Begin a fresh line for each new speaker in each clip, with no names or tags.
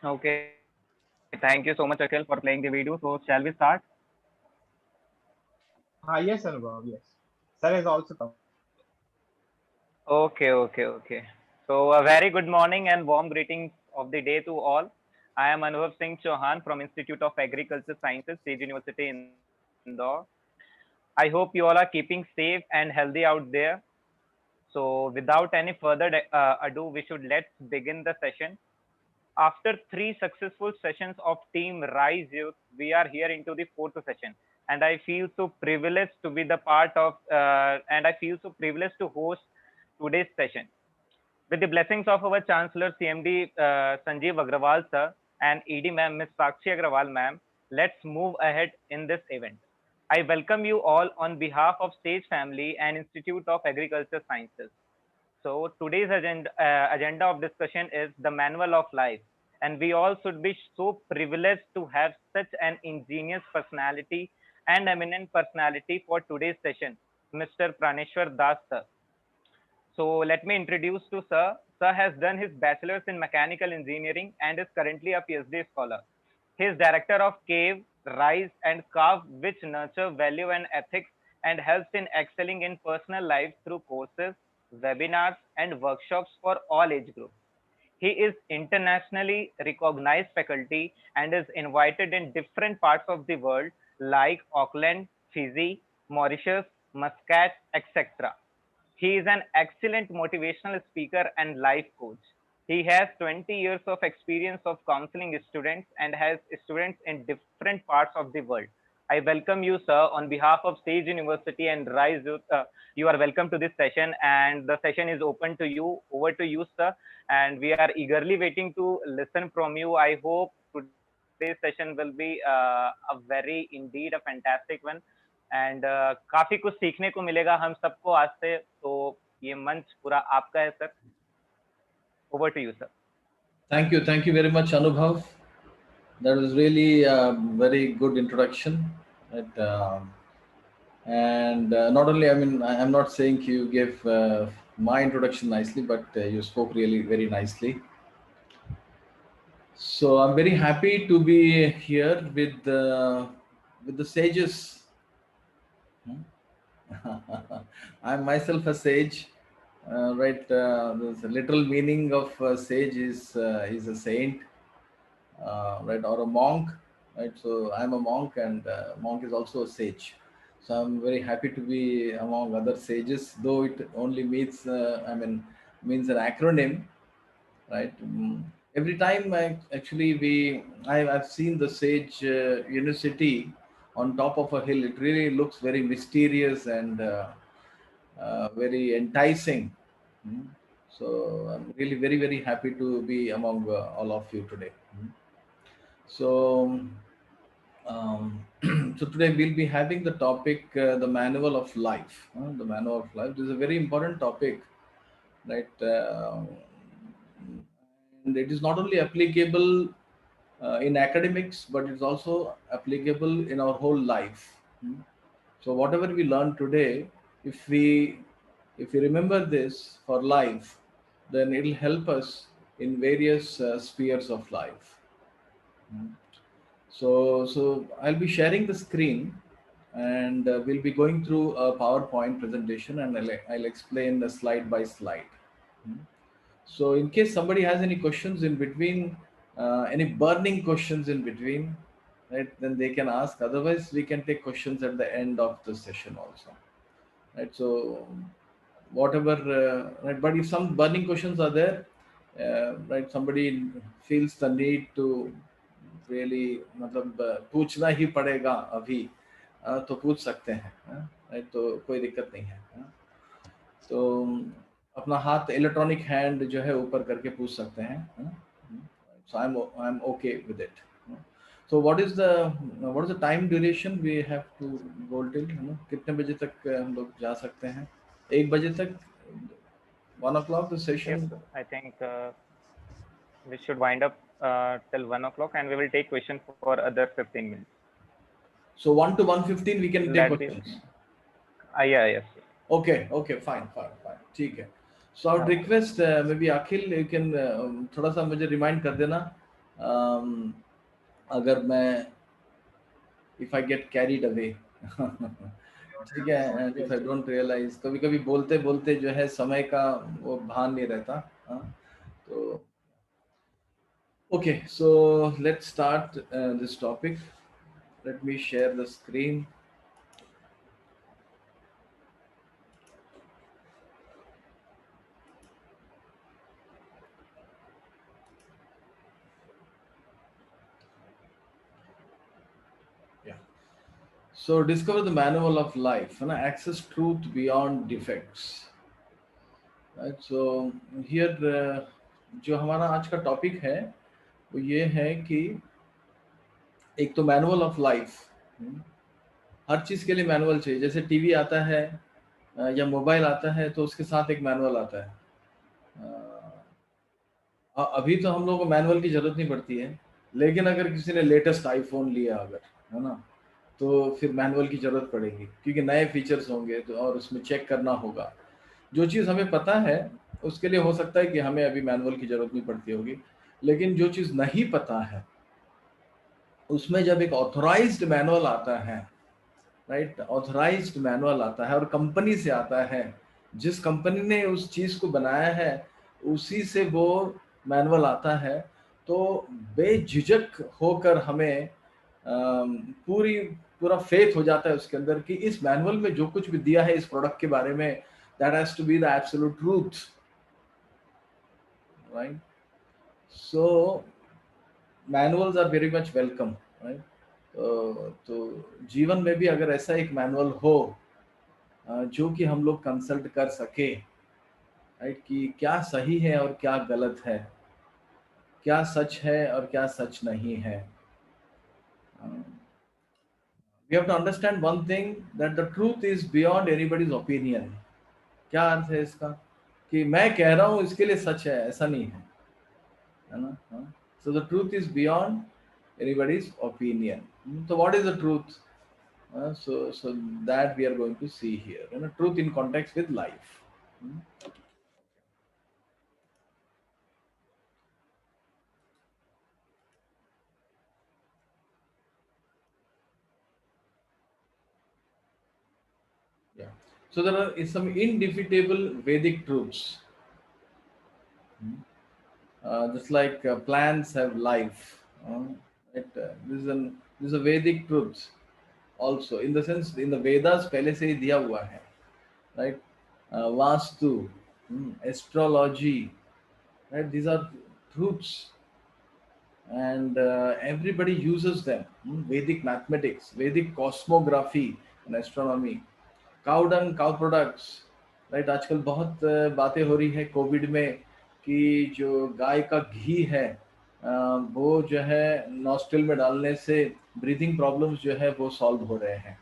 Okay, thank you so much, Akhil, for playing the video. So, shall we start?
Yes, Anubhav, yes. Sir has also come.
Okay. So, a very good morning and warm greetings of the day to all. I am Anubhav Singh Chauhan from Institute of Agriculture Sciences, State University, Indore. I hope you all are keeping safe and healthy out there. So, without any further ado, we should let's begin the session. After three successful sessions of Team Rise Youth, we are here into the fourth session, and I feel so privileged to be the part of, and I feel so privileged to host today's session. With the blessings of our Chancellor CMD Sanjeev Agrawal sir and ED ma'am Ms. Sakshi Agrawal ma'am, let's move ahead in this event. I welcome you all on behalf of Sage Family and Institute of Agriculture Sciences. So today's agenda of discussion is the manual of life, and we all should be so privileged to have such an ingenious personality and eminent personality for today's session, Mr. Praneshwar Das sir. So let me introduce to Sir. Sir has done his bachelor's in mechanical engineering and is currently a PhD scholar. He is director of Cave, Rise and Carve, which nurture value and ethics and helps in excelling in personal life through courses, webinars, and workshops for all age groups. He is internationally recognized faculty and is invited in different parts of the world like Auckland, Fiji, Mauritius, Muscat, etc. He is an excellent motivational speaker and life coach. He has 20 years of experience of counseling students and has students in different parts of the world. I welcome you, sir, on behalf of Sage University and Rise Youth. You are welcome to this session, and the session is open to you. Over to you, sir. And we are eagerly waiting to listen from you. I hope today's session will be a very, indeed, a fantastic one. And काफी कुछ सीखने को मिलेगा हम सबको आज से तो ये मंच पूरा आपका है sir over to you sir
Thank you very much, Anubhav. That was really a very good introduction. Right? And not only, I mean, I'm not saying you gave my introduction nicely, but you spoke really very nicely. So I'm very happy to be here with the sages. I'm myself a sage, right? The literal meaning of sage is a saint, right, or a monk, right? So I'm a monk, and monk is also a sage. So I'm very happy to be among other sages, though it only means, means an acronym, right? Every time I've seen the Sage University on top of a hill. It really looks very mysterious and very enticing. Mm. So I'm really very happy to be among all of you today. So so today we'll be having the topic, the manual of life. The manual of life. This is a very important topic, right? And it is not only applicable in academics, but it's also applicable in our whole life. So whatever we learn today, if we remember this for life, then it'll help us in various spheres of life. So I'll be sharing the screen, and we'll be going through a PowerPoint presentation, and I'll explain the slide by slide. So in case somebody has any questions in between, any burning questions in between, right, then they can ask. Otherwise, we can take questions at the end of the session also, right? So whatever, right, but if some burning questions are there, right, somebody feels the need to really मतलब पूछना ही पड़ेगा अभी, तो पूछ सकते हैं, right, तो कोई दिक्कत नहीं है, तो अपना हाथ इलेक्ट्रॉनिक हैंड जो है ऊपर करके पूछ सकते हैं. So I'm okay with it. So what is the time duration we have to go till? कितने बजे तक हम लोग जा सकते हैं? 1 बजे तक, 1 o'clock the session.
yes I think we should wind up till 1 o'clock and we will take questions for other 15 minutes
So 1 to 1:15 we can
will
take
that be
questions.
yeah yes
Okay, fine. ठीक है. So I would request maybe Akhil, you can थोड़ा सा मुझे remind कर देना अगर मैं if I get carried away ठीक है, and if I don't realise, कभी कभी बोलते बोलते जो है समय का वो भान नहीं रहता। हाँ, तो okay, so let's start this topic. Let me share the screen. So discover the manual of life, and access truth beyond defects. Right. So here जो हमारा आज का टॉपिक है वो ये है कि एक तो मैनुअल ऑफ लाइफ, हर चीज के लिए मैनुअल चाहिए। जैसे टीवी आता है या मोबाइल आता है तो उसके साथ एक मैनुअल आता है। अभी तो हम लोगों को मैनुअल की जरूरत नहीं पड़ती है, लेकिन अगर किसी ने लेटेस्ट आईफोन लिया अगर, है ना, तो फिर मैनुअल की जरूरत पड़ेगी, क्योंकि नए फीचर्स होंगे तो और उसमें चेक करना होगा। जो चीज़ हमें पता है उसके लिए हो सकता है कि हमें अभी मैनुअल की जरूरत नहीं पड़ती होगी, लेकिन जो चीज़ नहीं पता है उसमें जब एक ऑथराइज्ड मैनुअल आता है, राइट, ऑथराइज्ड मैनुअल आता है और कंपनी से आता है, जिस कंपनी ने उस चीज़ को बनाया है उसी से वो मैनुअल आता है, तो बेझिझक होकर हमें पूरा फेथ हो जाता है उसके अंदर कि इस मैनुअल में जो कुछ भी दिया है इस प्रोडक्ट के बारे में, that has to be the absolute truth, right. So manuals are very much welcome, right. तो जीवन में भी अगर ऐसा एक मैनुअल हो जो कि हम लोग कंसल्ट कर सके, राइट, कि क्या सही है और क्या गलत है, क्या सच है और क्या सच नहीं है। We have to understand one thing, that the truth is beyond anybody's opinion. क्या अर्थ है इसका? कि मैं कह रहा हूँ इसके लिए सच है, ऐसा नहीं है ना। So the truth is beyond anybody's opinion. So what is the truth? So that we are going to see here, truth in context with life. Yeah. So there are some indefeatable Vedic truths. Just like plants have life. This is a Vedic truth also, in the sense in the Vedas पहले से ही दिया हुआ है, right? Vastu, astrology, right? These are truths, and everybody uses them. Vedic mathematics, Vedic cosmography and astronomy, cow dung, cow products, right? आजकल बहुत बातें हो रही है कोविड में कि जो गाय का घी है वो जो है नॉस्ट्रिल में डालने से ब्रीथिंग प्रॉब्लम्स जो है वो सॉल्व हो रहे हैं।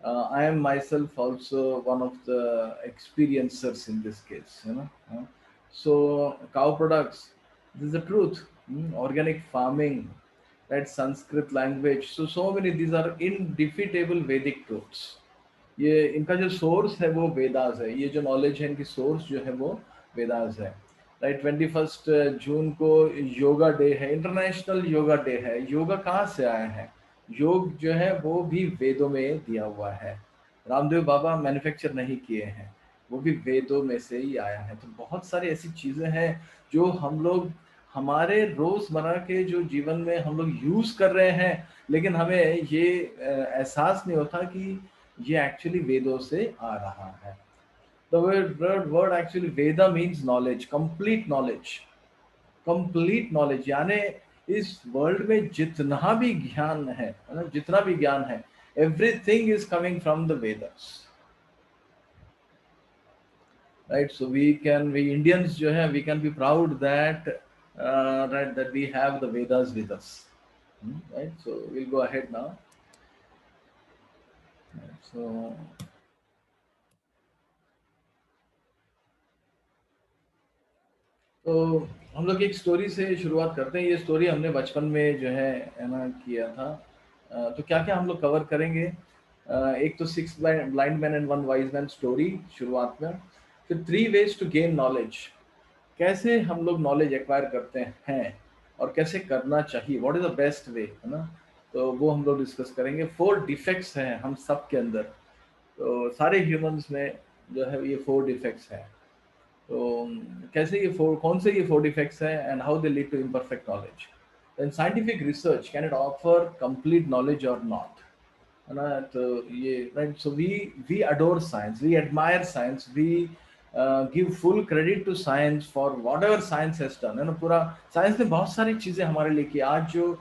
I am myself also one of the experiencers in this case, So cow products, this is the truth. Organic farming, right? Sanskrit language, so many, these are indefeatable Vedic truths. ये इनका जो source है वो वेदास है, ये जो knowledge है इनकी सोर्स जो है वो वेदास है, राइट। 21 जून को योगा डे है, इंटरनेशनल योगा डे है। योगा कहाँ से आया है? योग जो है वो भी वेदों में दिया हुआ है। रामदेव बाबा मैन्युफैक्चर नहीं किए हैं, वो भी वेदों में से ही आया है। तो बहुत सारी ऐसी चीजें हैं जो हम लोग हमारे रोजमर्रा के जो जीवन में हम लोग यूज कर रहे हैं, लेकिन हमें ये एहसास नहीं होता कि ये एक्चुअली वेदों से आ रहा है। The word actually Veda means knowledge, complete knowledge, complete knowledge। यानी इस वर्ल्ड में जितना भी ज्ञान है, जितना भी ज्ञान है, everything is coming from the Vedas, right? So we Indians जो है, we can be proud that right, that we have the Vedas with us, right? So we'll go ahead now. So तो हम लोग एक स्टोरी से शुरुआत करते हैं। ये स्टोरी हमने बचपन में जो है ना किया था। तो क्या क्या हम लोग कवर करेंगे? एक तो 6 blind man and 1 wise man story शुरुआत में, फिर 3 वेज टू गेन नॉलेज, कैसे हम लोग नॉलेज एक्वायर करते हैं, और कैसे करना चाहिए, what is the best way, है ना। तो वो हम लोग डिस्कस करेंगे। 4 डिफेक्ट्स हैं हम सब के अंदर, तो सारे ह्यूमंस में जो है ये 4 डिफेक्ट्स हैं। तो कैसे ये 4, कौन से ये 4 डिफेक्ट्स हैं and how they lead to imperfect knowledge. Then scientific research, can it offer complete knowledge और नॉट, है ना। तो ये right, so we adore science, we admire science, we give full credit to science for whatever science has done, है ना। पूरा science ने बहुत सारी चीजें हमारे लिए की। आज जो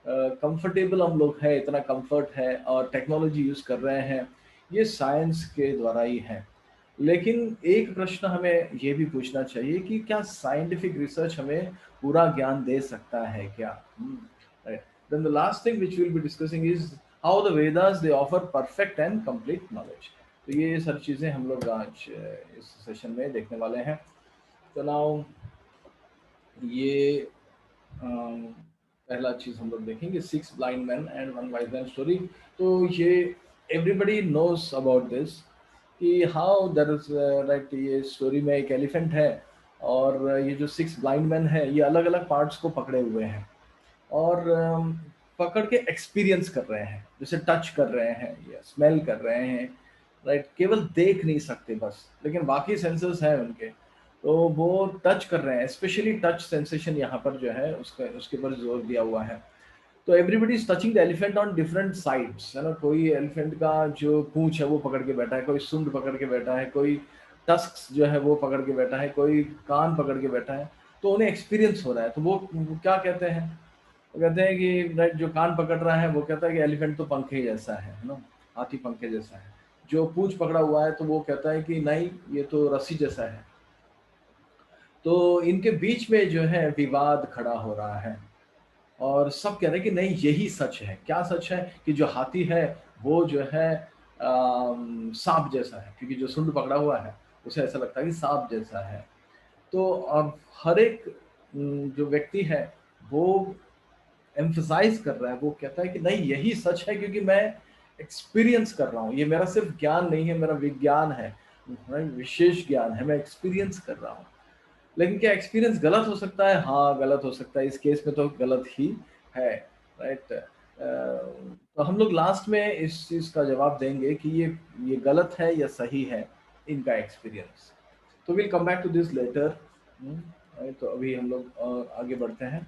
कंफर्टेबल हम लोग है, इतना कंफर्ट है और टेक्नोलॉजी यूज कर रहे हैं, ये साइंस के द्वारा ही है। लेकिन एक प्रश्न हमें ये भी पूछना चाहिए कि क्या साइंटिफिक रिसर्च हमें पूरा ज्ञान दे सकता है क्या। Right, then the last thing which we will be discussing is how the Vedas they offer perfect and complete knowledge. तो ये सारी चीजें हम लोग आज इस सेशन में देखने वाले हैं। तो नाउ ये पहला चीज हम लोग देखेंगे, 6 blind man and 1 wise man story. तो ये एवरीबडी नोस अबाउट दिस कि हाउ दैट इज राइट। ये स्टोरी में एक एलिफेंट है और ये जो 6 ब्लाइंड मैन है ये अलग अलग पार्ट्स को पकड़े हुए हैं और पकड़ के एक्सपीरियंस कर रहे हैं, जैसे टच कर रहे हैं या स्मेल कर रहे हैं, राइट। केवल देख नहीं सकते बस, लेकिन बाकी सेंसर्स हैं उनके, तो वो टच कर रहे हैं। स्पेशली टच सेंसेशन यहाँ पर जो है उसके ऊपर जोर दिया हुआ है। तो everybody is touching the elephant on different sides, है ना। कोई एलिफेंट का जो पूंछ है वो पकड़ के बैठा है, कोई सूंड पकड़ के बैठा है, कोई टस्क्स जो है वो पकड़ के बैठा है, कोई कान पकड़ के बैठा है। तो उन्हें एक्सपीरियंस हो रहा है। तो वो क्या कहते हैं, वो कहते हैं कि राइट, जो कान पकड़ रहा है वो कहता है कि एलिफेंट तो पंखे जैसा है ना, हाथी पंखे जैसा है। जो पूंछ पकड़ा हुआ है तो वो कहता है कि नहीं, ये तो रस्सी जैसा है। तो इनके बीच में जो है विवाद खड़ा हो रहा है और सब कह रहे हैं कि नहीं, यही सच है। क्या सच है कि जो हाथी है वो जो है सांप जैसा है, क्योंकि जो सूंड पकड़ा हुआ है उसे ऐसा लगता है कि सांप जैसा है। तो अब हर एक जो व्यक्ति है वो एम्फसाइज कर रहा है, वो कहता है कि नहीं, यही सच है क्योंकि मैं एक्सपीरियंस कर रहा हूँ। ये मेरा सिर्फ ज्ञान नहीं है, मेरा विज्ञान है, विशेष ज्ञान है, मैं एक्सपीरियंस कर रहा हूँ। लेकिन क्या एक्सपीरियंस गलत हो सकता है? हाँ, गलत हो सकता है। इस केस में तो गलत ही है, राइट। तो हम लोग लास्ट में इस चीज का जवाब देंगे कि ये गलत है या सही है इनका एक्सपीरियंस। तो will come back to this later. तो अभी हम लोग आगे बढ़ते हैं।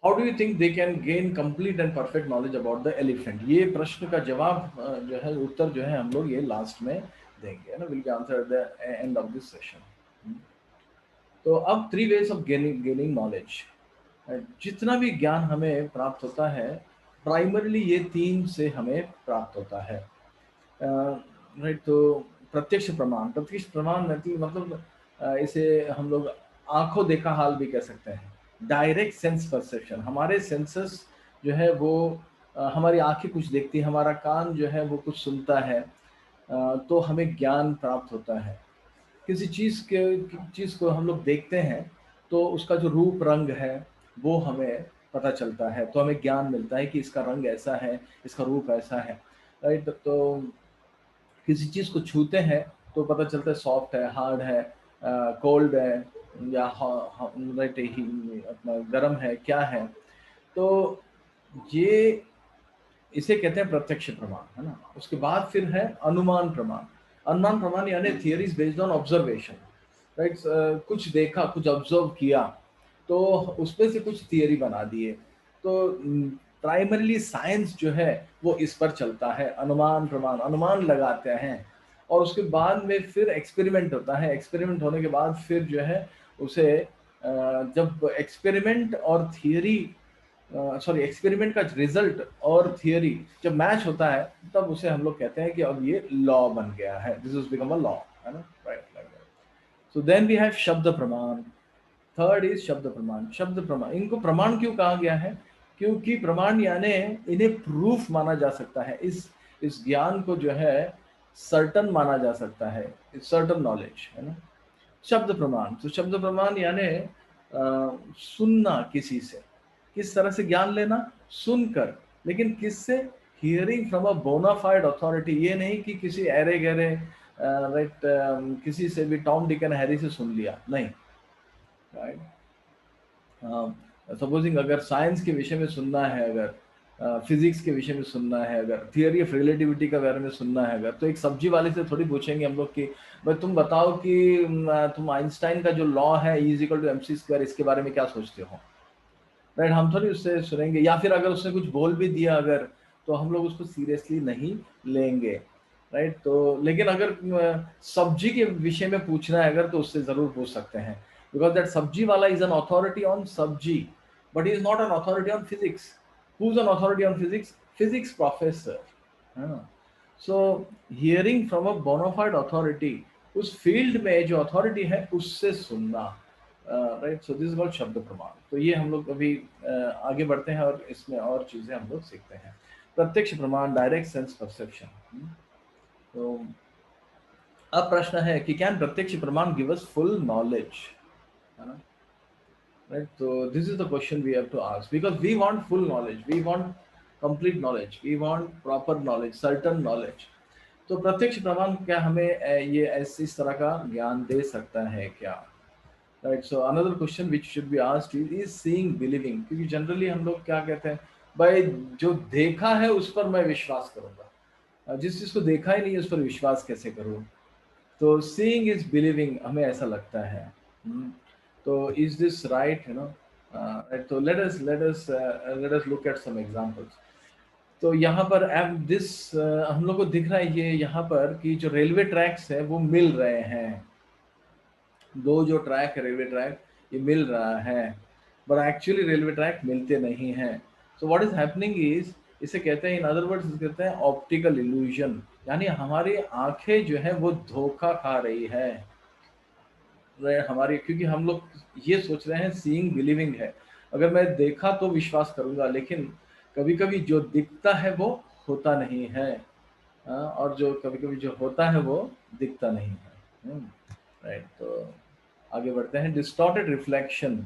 How do you think they can gain complete and perfect knowledge about the elephant? ये प्रश्न का जवाब जो है, उत्तर जो है हम लोग ये लास्ट में देंगे, ना। Will answer at the end of this session. तो अब 3 वेज ऑफ गेनिंग नॉलेज। जितना भी ज्ञान हमें प्राप्त होता है, प्राइमरली ये 3 से हमें प्राप्त होता है, राइट। तो प्रत्यक्ष प्रमाण मतलब इसे हम लोग आंखों देखा हाल भी कह सकते हैं। डायरेक्ट सेंस परसेप्शन, हमारे सेंसेस जो है वो हमारी आंखें कुछ देखती है, हमारा कान जो है वो कुछ सुनता है, तो हमें ज्ञान प्राप्त होता है। किसी चीज को हम लोग देखते हैं तो उसका जो रूप रंग है वो हमें पता चलता है, तो हमें ज्ञान मिलता है कि इसका रंग ऐसा है, इसका रूप ऐसा है, राइट। तो किसी चीज को छूते हैं तो पता चलता है सॉफ्ट है, हार्ड है, कोल्ड है या राइट ही अपना गर्म है, क्या है। तो ये इसे कहते हैं प्रत्यक्ष प्रमाण, है ना। उसके बाद फिर है अनुमान प्रमाण। अनुमान प्रमाण यानी theories based on observation, right. कुछ देखा, कुछ ऑब्जर्व किया, तो उसमें से कुछ थियरी बना दिए। तो प्राइमरीली साइंस जो है वो इस पर चलता है, अनुमान प्रमाण, अनुमान लगाते हैं। और उसके बाद में फिर एक्सपेरिमेंट होता है। एक्सपेरिमेंट होने के बाद फिर जो है उसे जब एक्सपेरिमेंट और थियरी एक्सपेरिमेंट का रिजल्ट और थियरी जब मैच होता है तब उसे हम लोग कहते हैं कि अब ये लॉ बन गया है, this is become a law, है ना, right. So then we have शब्द प्रमाण। थर्ड इज शब्द प्रमाण। शब्द प्रमाण, इनको प्रमाण क्यों कहा गया है? क्योंकि प्रमाण यानी इन्हें प्रूफ माना जा सकता है, इस ज्ञान को जो है सर्टन माना जा सकता है, सर्टन नॉलेज, है ना। शब्द प्रमाण, तो शब्द प्रमाण यानी सुनना, किसी से किस तरह से ज्ञान लेना, सुनकर, लेकिन किससे? Hearing from a bonafide authority, ये नहीं कि किसी अरे गहरे राइट किसी से भी टॉम डिक एंड हैरी से सुन लिया, नहीं, राइट। सपोजिंग अगर साइंस के विषय में सुनना है, अगर फिजिक्स के विषय में सुनना है, अगर थियरी ऑफ रिलेटिविटी के बारे में सुनना है, अगर तो एक सब्जी वाले से थोड़ी पूछेंगे हम लोग कि भाई तुम बताओ कि तुम आइंस्टाइन का जो लॉ है E=mc², इसके बारे में क्या सोचते हो, राइट। हम थोड़ी उससे सुनेंगे, या फिर अगर उसने कुछ बोल भी दिया अगर, तो हम लोग उसको सीरियसली नहीं लेंगे, राइट। तो लेकिन अगर सब्जी के विषय में पूछना है अगर, तो उससे जरूर पूछ सकते हैं, बिकॉज दैट सब्जी वाला इज एन अथॉरिटी ऑन सब्जी, but he is not an authority on physics. Who is an authority on physics? Physics professor, है ना। So hearing from a bonafide authority, उस फील्ड में जो अथॉरिटी है उससे सुनना, right. So this is called शब्द प्रमाण। तो ये हम लोग अभी आगे बढ़ते हैं और इसमें और चीजें हम लोग सीखते हैं। प्रत्यक्ष प्रमाण, डायरेक्ट सेंस परसेप्शन। तो अब प्रश्न है कि कैन प्रत्यक्ष प्रमाण गिव अस फुल नॉलेज, है ना, राइट। तो this is the question we have to ask, because we want full knowledge, we want complete knowledge, we want proper knowledge, certain knowledge. तो प्रत्यक्ष प्रमाण क्या हमें ये ऐसे इस तरह का ज्ञान दे सकता है क्या, right. So another question which should be asked is seeing believing, क्योंकि जनरली हम लोग क्या कहते हैं, भाई जो देखा है उस पर मैं विश्वास करूंगा, जिस चीज को देखा ही नहीं है उस पर विश्वास कैसे करूं। तो सीइंग इज बिलीविंग हमें ऐसा लगता है। तो is this right, you know, right. तो let us look at some examples. तो यहाँ पर दिस हम लोग को दिख रहा है ये यहाँ पर कि जो रेलवे ट्रैक्स है वो मिल रहे हैं, दो जो ट्रैक है रेलवे ट्रैक, ये मिल रहा है, बट एक्चुअली रेलवे ट्रैक मिलते नहीं हैं। So what is happening is, इसे कहते हैं, इन अदर वर्ड्स कहते हैं ऑप्टिकल इल्यूजन, यानी हमारी आंखें जो है वो धोखा खा रही है हमारी, क्योंकि हम लोग ये सोच रहे हैं सीइंग बिलीविंग है, अगर मैं देखा तो विश्वास करूंगा, लेकिन कभी कभी जो दिखता है वो होता नहीं है, और जो कभी कभी जो होता है वो दिखता नहीं है, राइट। तो आगे बढ़ते हैं। Distorted reflection,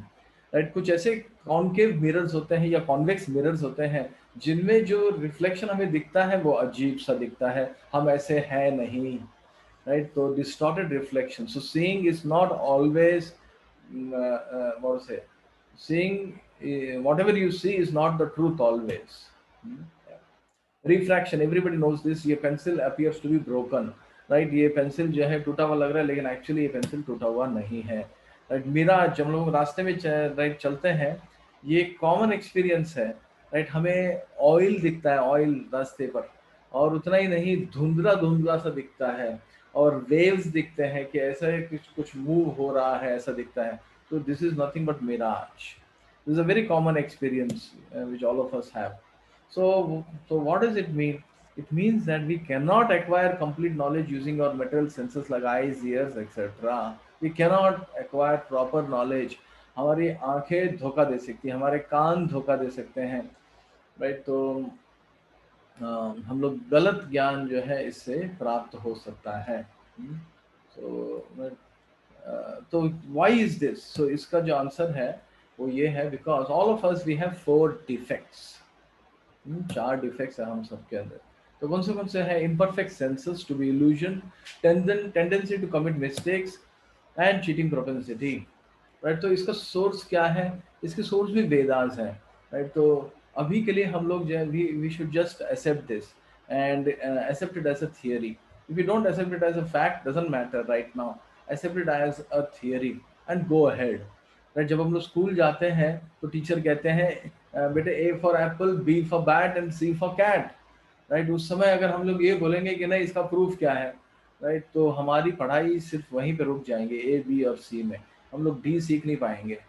right. कुछ ऐसे कॉनकेव मिरर्स होते हैं या कॉन्वेक्स मिरर्स होते हैं जिनमें जो रिफ्लेक्शन हमें दिखता है वो अजीब सा दिखता है, हम ऐसे हैं नहीं, राइट। तो distorted reflection, so seeing is not always what to say, seeing whatever you see is not the truth always. Yeah. Refraction, everybody knows this, ये pencil appears to be broken, right. ये pencil जो है टूटा हुआ लग रहा है, लेकिन एक्चुअली ये पेंसिल टूटा हुआ नहीं है, राइट। मेरा जब हम लोग रास्ते में राइट चलते हैं, ये कॉमन एक्सपीरियंस है, राइट। हमें ऑयल दिखता है, ऑयल रास्ते पर, और उतना ही नहीं धुंधला धुंधला सा दिखता है, और वेव्स दिखते हैं कि ऐसा है कुछ कुछ मूव हो रहा है ऐसा दिखता है। तो this is nothing but mirage, this is a very common experience which all of us have. So what does it mean? It means that we cannot acquire complete knowledge using our material senses like eyes, ears, etc. We cannot acquire proper knowledge. हमारी आंखें धोखा दे सकती हैं, हमारे कान धोखा दे सकते हैं, right. तो हम लोग गलत ज्ञान जो है इससे प्राप्त हो सकता है। तो व्हाई इज दिस? सो इसका जो आंसर है वो ये है, because all of us we have 4 defects. 4 defects है हम सबके अंदर। तो कौन से है? Imperfect senses, to be illusion, tendency to commit mistakes, and cheating propensity, right. तो इसका सोर्स क्या है? इसके सोर्स भी वेदास है, राइट। तो अभी के लिए हम लोग जो है we should just accept this and accept it as a theory. If you don't accept it as a fact, doesn't matter right now, accept it as a theory and go ahead, right. जब हम लोग school जाते हैं तो teacher कहते हैं बेटे A for apple, B for bat and C for cat, right. उस समय अगर हम लोग ये बोलेंगे कि नहीं इसका प्रूफ क्या है, राइट, तो हमारी पढ़ाई सिर्फ वहीं पे रुक जाएंगे, ए बी और सी में, हम लोग डी सीख नहीं पाएंगे,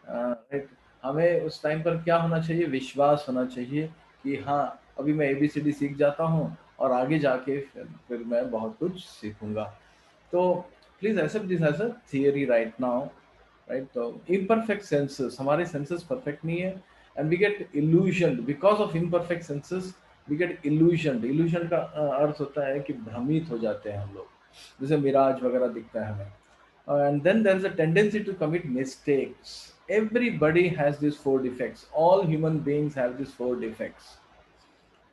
राइट। हमें उस टाइम पर क्या होना चाहिए? विश्वास होना चाहिए कि हाँ अभी मैं ABCD सीख जाता हूँ और आगे जाके फिर मैं बहुत कुछ सीखूंगा। तो please accept this as a theory right now, right. तो इम्परफेक्ट सेंसेस, हमारे सेंसेस परफेक्ट नहीं है, and we get illusion because of imperfect senses, we get illusion. Illusion का अर्थ होता है कि भ्रमित हो जाते हैं हम लोग, जैसे मिराज वगैरह दिखता है हमें। And then there is a tendency to commit mistakes. Everybody has these 4 defects. All human beings have these 4 defects.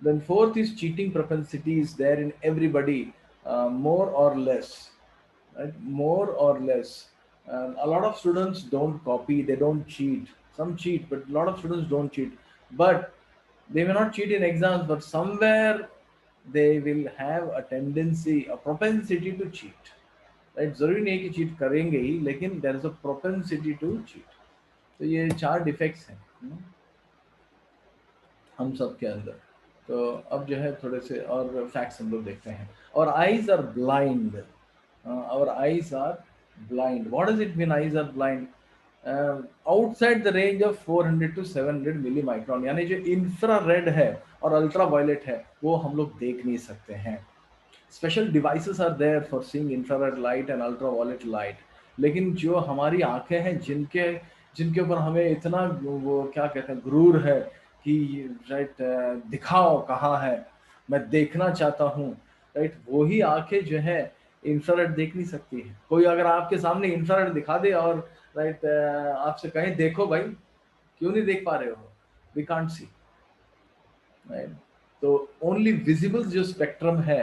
Then fourth is cheating propensity is there in everybody, more or less, right? More or less. A lot of students don't copy, they don't cheat. Some cheat, but a lot of students don't cheat. But they may not cheat in exams, but somewhere they will have a tendency, a propensity to cheat, right? जरूरी नहीं कि cheat करेंगे ही, लेकिन there is a propensity to cheat. तो ये 4 defects हैं हम सब के अंदर. तो अब जो है थोड़े से और फैक्ट्स हम लोग देखते हैं. और eyes are blind. Our eyes are blind. What does it mean eyes are blind? Outside the range of 400 to 700 millimicron, यानी जो इंफ्रारेड है और अल्ट्रावायलेट है वो हम लोग देख नहीं सकते हैं. Special devices are there for seeing infrared light and ultraviolet light. लेकिन जो हमारी आंखें हैं जिनके ऊपर हमें इतना वो क्या कहते हैं गुरूर है कि राइट दिखाओ कहाँ है, मैं देखना चाहता हूँ, राइट, वही आंखें जो है इंफ्रारेड देख नहीं सकती है. कोई अगर आपके सामने इंफ्रारेड दिखा दे और राइट आपसे कहे देखो भाई क्यों नहीं देख पा रहे हो, वी कांट सी, राइट. तो ओनली विजिबल जो स्पेक्ट्रम है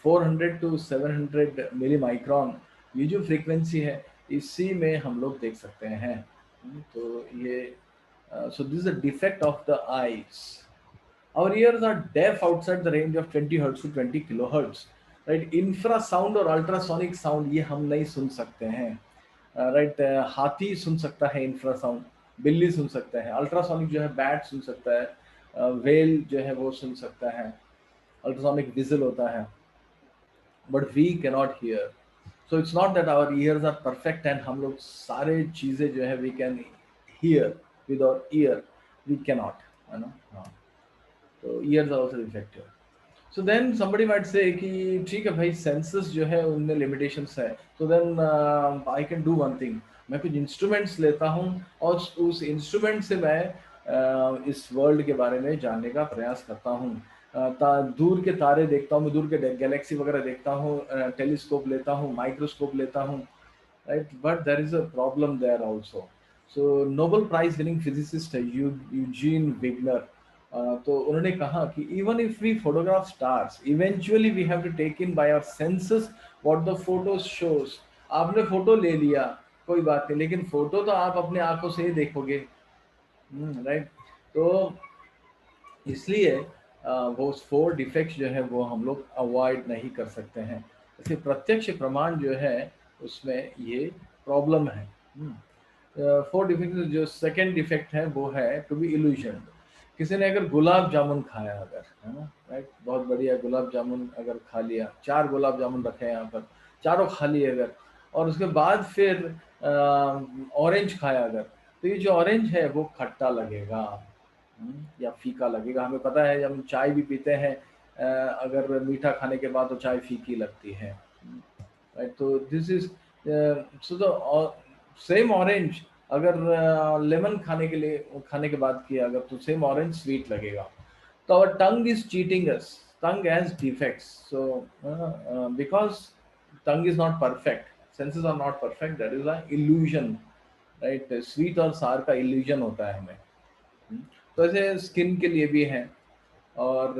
400 टू 700 मिली माइक्रोन, ये जो फ्रीक्वेंसी है इसी में हम लोग देख सकते हैं. तो ये so this is a defect of the eyes. Our ears are deaf outside the range of 20 hertz to 20 kilohertz. Right. Infrasound और अल्ट्रासोनिक साउंड ये हम नहीं सुन सकते हैं. राइट. हाथी सुन सकता है इंफ्रासाउंड, बिल्ली सुन सकता है. अल्ट्रासोनिक जो है बैट सुन सकता है, वेल जो है वो सुन सकता है, अल्ट्रासोनिक विजल होता है, but we can not hear. So it's not that our ears are perfect and हम लोग सारे चीज़ें जो है we can hear with our ear, we can not, है ना. हाँ. तो ears are also defective. So then somebody might say कि ठीक है भाई सेंसस जो है उनमें लिमिटेशंस है, तो then I can do one thing, मैं कुछ इंस्ट्रूमेंट्स लेता हूँ और उस इंस्ट्रूमेंट से मैं इस वर्ल्ड के बारे में जानने का प्रयास करता हूँ. दूर के तारे देखता हूँ, मैं दूर के गैलेक्सी वगैरह देखता हूँ, टेलीस्कोप लेता हूँ, माइक्रोस्कोप लेता हूँ, right. But there is a problem there also. So Nobel prize winning physicist है यूजीन विग्नर. तो उन्होंने कहा कि even if we photograph stars eventually we have to take in by our senses what the photo shows. आपने photo ले लिया कोई बात नहीं, लेकिन फोटो तो आप अपने आंखों से ही देखोगे, राइट. तो इसलिए वो 4 डिफेक्ट्स जो है वो हम लोग अवॉइड नहीं कर सकते हैं. इसलिए प्रत्यक्ष प्रमाण जो है उसमें ये प्रॉब्लम है. 4 डिफेक्ट जो सेकेंड डिफेक्ट है वो है टू बी इल्यूजन. किसी ने अगर गुलाब जामुन खाया अगर, है ना, राइट, बहुत बढ़िया गुलाब जामुन अगर खा लिया, 4 गुलाब जामुन रखे हैं यहाँ पर, चारों खा लिए अगर, और उसके बाद फिर ऑरेंज खाया अगर, तो ये जो ऑरेंज है वो खट्टा लगेगा या फीका लगेगा. हमें पता है जब हम चाय भी पीते हैं अगर मीठा खाने के बाद तो चाय फीकी लगती है, राइट. तो this is so the same orange अगर लेमन खाने के बाद किया अगर, तो सेम ऑरेंज स्वीट लगेगा. तो our tongue is cheating us, tongue has defects. So because tongue is not perfect, senses are not perfect, that is a illusion, right. Sweet और सार का इल्यूजन होता है हमें. तो ऐसे स्किन के लिए भी है और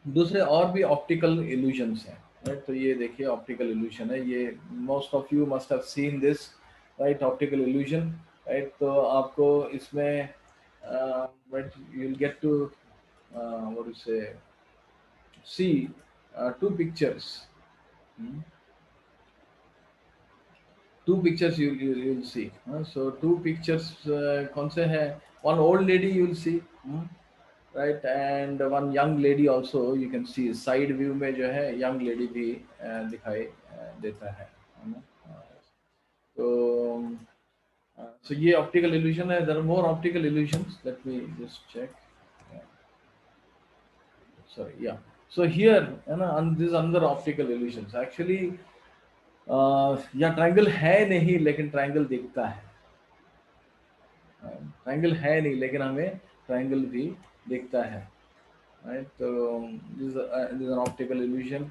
दूसरे और भी ऑप्टिकल इल्यूजन्स हैं, राइट. तो ये देखिए ऑप्टिकल इल्यूजन है, ये most of you must have seen this, right, optical illusion, right. तो आपको इसमें right you will get to what you say see 2 pictures, 2 pictures you will see. So 2 pictures कौन से हैं? One old lady you will see, right, and one young lady also you can see. Side view में जो है young lady भी दिखाई देता है ना. So ये optical illusion है. There are more optical illusions. Let me just check. Sorry, yeah. So here, है ना, this is another optical illusions. Actually या ट्रायंगल है नहीं लेकिन ट्रायंगल दिखता है. ट्रायंगल है नहीं लेकिन हमें ट्रायंगल भी दिखता है, राइट. तो this is an optical illusion.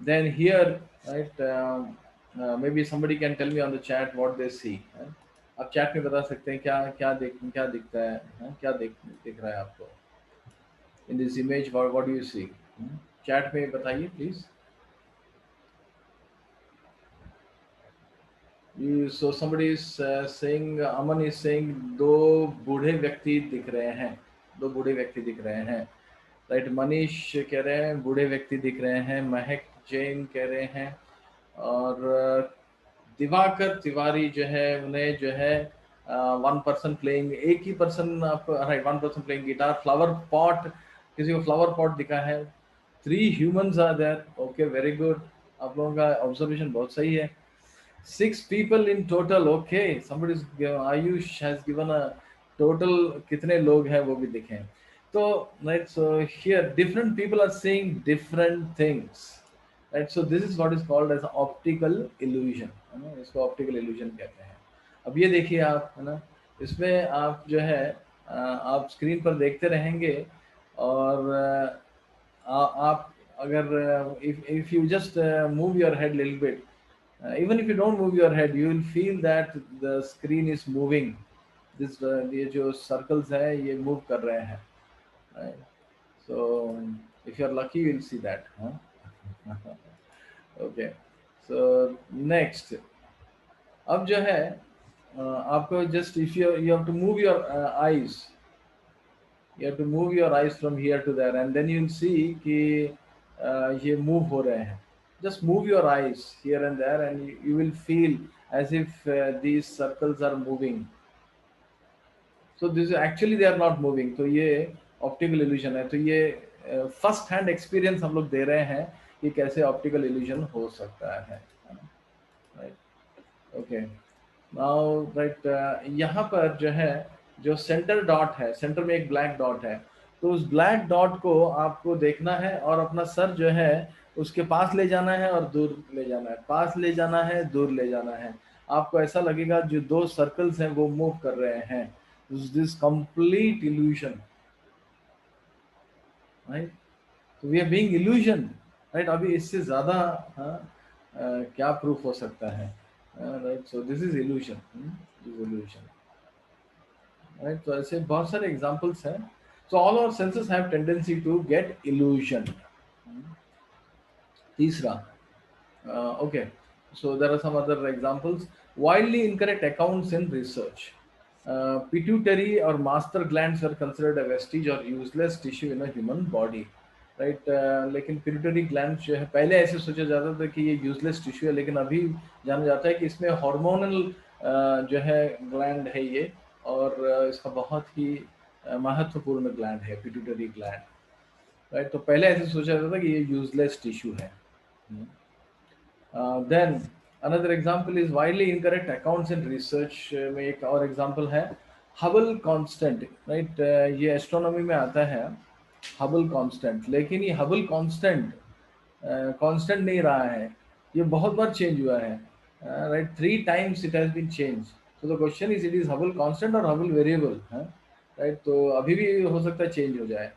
Then here, right, maybe somebody can tell me on the chat what they see. आप चैट में बता सकते हैं क्या क्या दिखता है, क्या दिख रहा है आपको. in this image, what do you see? Chat में बताइए please. So somebody is saying, Aman is saying, दो बूढ़े व्यक्ति दिख रहे हैं, दो बूढ़े व्यक्ति दिख रहे हैं, राइट. मनीष कह रहे हैं बूढ़े व्यक्ति दिख रहे हैं, महक जैन कह रहे हैं, और दिवाकर तिवारी जो है उन्हें जो है वन पर्सन प्लेइंग, एक ही पर्सन आपको, right, one person playing guitar. Flower pot, किसी को फ्लावर पॉट दिखा है. 3 humans are there. Okay, very good, आप लोगों का ऑब्जर्वेशन बहुत सही है. 6 people in total. Okay, somebody, Ayush has given a total कितने लोग हैं वो भी दिखे. तो right, so here different people are saying different things, right? So this is what is called as optical illusion, है ना, इसको optical illusion कहते हैं. अब ये देखिए आप, है ना, इसमें आप जो है आप स्क्रीन पर देखते रहेंगे, और आप अगर if you just move your head little bit, even if you don't move your head, you will feel that the screen is moving. This ये जो circles है ये move कर रहे हैं, right? So if you are lucky, you will see that, huh? Okay, so next, अब जो है आपको just if you have to move your eyes, you have to move your eyes from here to there, and then you will see कि ये move हो रहे हैं. Just move your eyes here and there, and you will feel as if these circles are moving. So this is actually they are not moving. तो ये optical illusion है. तो ये first hand experience हम लोग दे रहे हैं कि कैसे optical illusion हो सकता है. Right? Okay. Now right, यहाँ पर जो है जो सेंटर डॉट है, सेंटर में एक ब्लैक डॉट है, तो उस ब्लैक डॉट को आपको देखना है और अपना सर जो है उसके पास ले जाना है और दूर ले जाना है, पास ले जाना है, दूर ले जाना है. आपको ऐसा लगेगा जो दो सर्कल्स हैं वो मूव कर रहे हैं. This complete illusion, right. तो we are being illusion, right. अभी इससे ज्यादा क्या प्रूफ हो सकता है, right. So this is illusion, this illusion, right. तो ऐसे बहुत सारे एग्जांपल्स हैं. So all our senses have tendency to get illusion. तीसरा, okay, so there are some other examples. Widely incorrect accounts in research. Pituitary or master glands were considered a vestige or useless tissue in a human body, right? लेकिन pituitary glands जो है पहले ऐसे सोचा जाता था कि ये useless tissue है, लेकिन अभी जाना जाता है कि इसमें hormonal जो है gland है ये, और इसका बहुत ही महत्वपूर्ण gland है pituitary gland, right? तो पहले ऐसे सोचा जाता था कि ये useless tissue है. Then another example is widely incorrect accounts in research. में एक और example है Hubble constant, right? ये astronomy में आता है Hubble constant, लेकिन ये Hubble constant constant नहीं रहा है, ये बहुत बार change हुआ है, right? 3 times it has been changed. So the question is, it is Hubble constant or Hubble variable, right? तो अभी भी हो सकता है change हो जाए.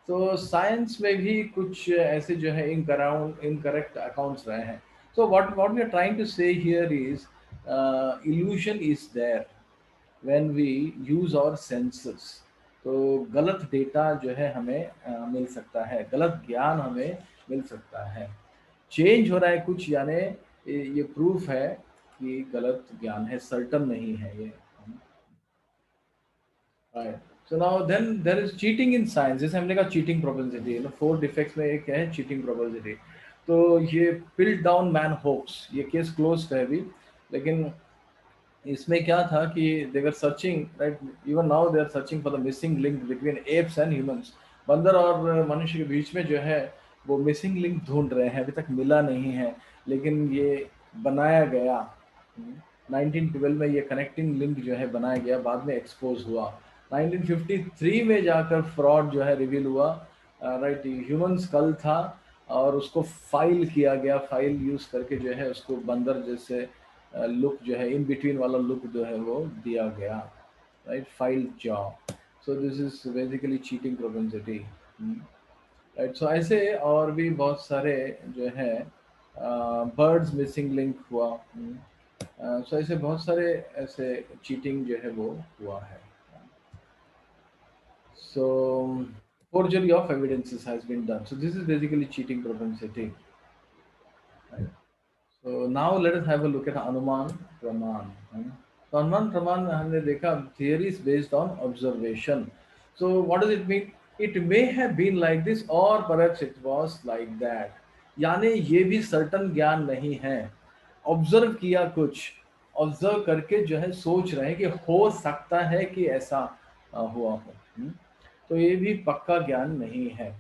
तो साइंस में भी कुछ ऐसे जो है इनकरेक्ट अकाउंट्स रहे हैं. So what we are trying to say here is illusion is there when we use our senses. तो गलत डेटा जो है हमें मिल सकता है, गलत ज्ञान हमें मिल सकता है. चेंज हो रहा है कुछ, यानी ये प्रूफ है कि गलत ज्ञान है, सर्टन नहीं है ये. Right. So now then there is cheating in science. जैसे हमने कहा cheating propensity, 4 defects में एक है cheating propensity. तो ये Piltdown man hoax, ये केस क्लोज्ड है अभी, लेकिन इसमें क्या था कि they were searching, right? Even now they are searching for the missing link between apes and humans. बंदर और मनुष्य के बीच में जो है वो मिसिंग लिंक ढूंढ रहे हैं, अभी तक मिला नहीं है, लेकिन ये बनाया गया 1912 में, ये कनेक्टिंग लिंक जो है बनाया गया, बाद में एक्सपोज हुआ. 1953 में जाकर फ्रॉड जो है रिवील हुआ, राइट. ह्यूमन स्कल था और उसको फाइल किया गया, फाइल यूज करके जो है उसको बंदर जैसे लुक जो है, इन बिटवीन वाला लुक जो है वो दिया गया, राइट. फाइल जॉ. So this is basically cheating propensity, right. सो ऐसे और भी बहुत सारे जो है बर्ड्स मिसिंग लिंक हुआ. सो ऐसे बहुत सारे ऐसे चीटिंग जो है वो हुआ है. So forgery of evidences has been done. So this is basically cheating propensity. Right? So now let us have a look at Anuman Praman. So Anuman Praman हमने देखा theories based on observation. So what does it mean? It may have been like this or perhaps it was like that. यानी ये भी certain ज्ञान नहीं है. Observe किया कुछ, observe करके जो है सोच रहे हैं कि हो सकता है कि ऐसा हुआ हो. तो ये भी पक्का ज्ञान नहीं है.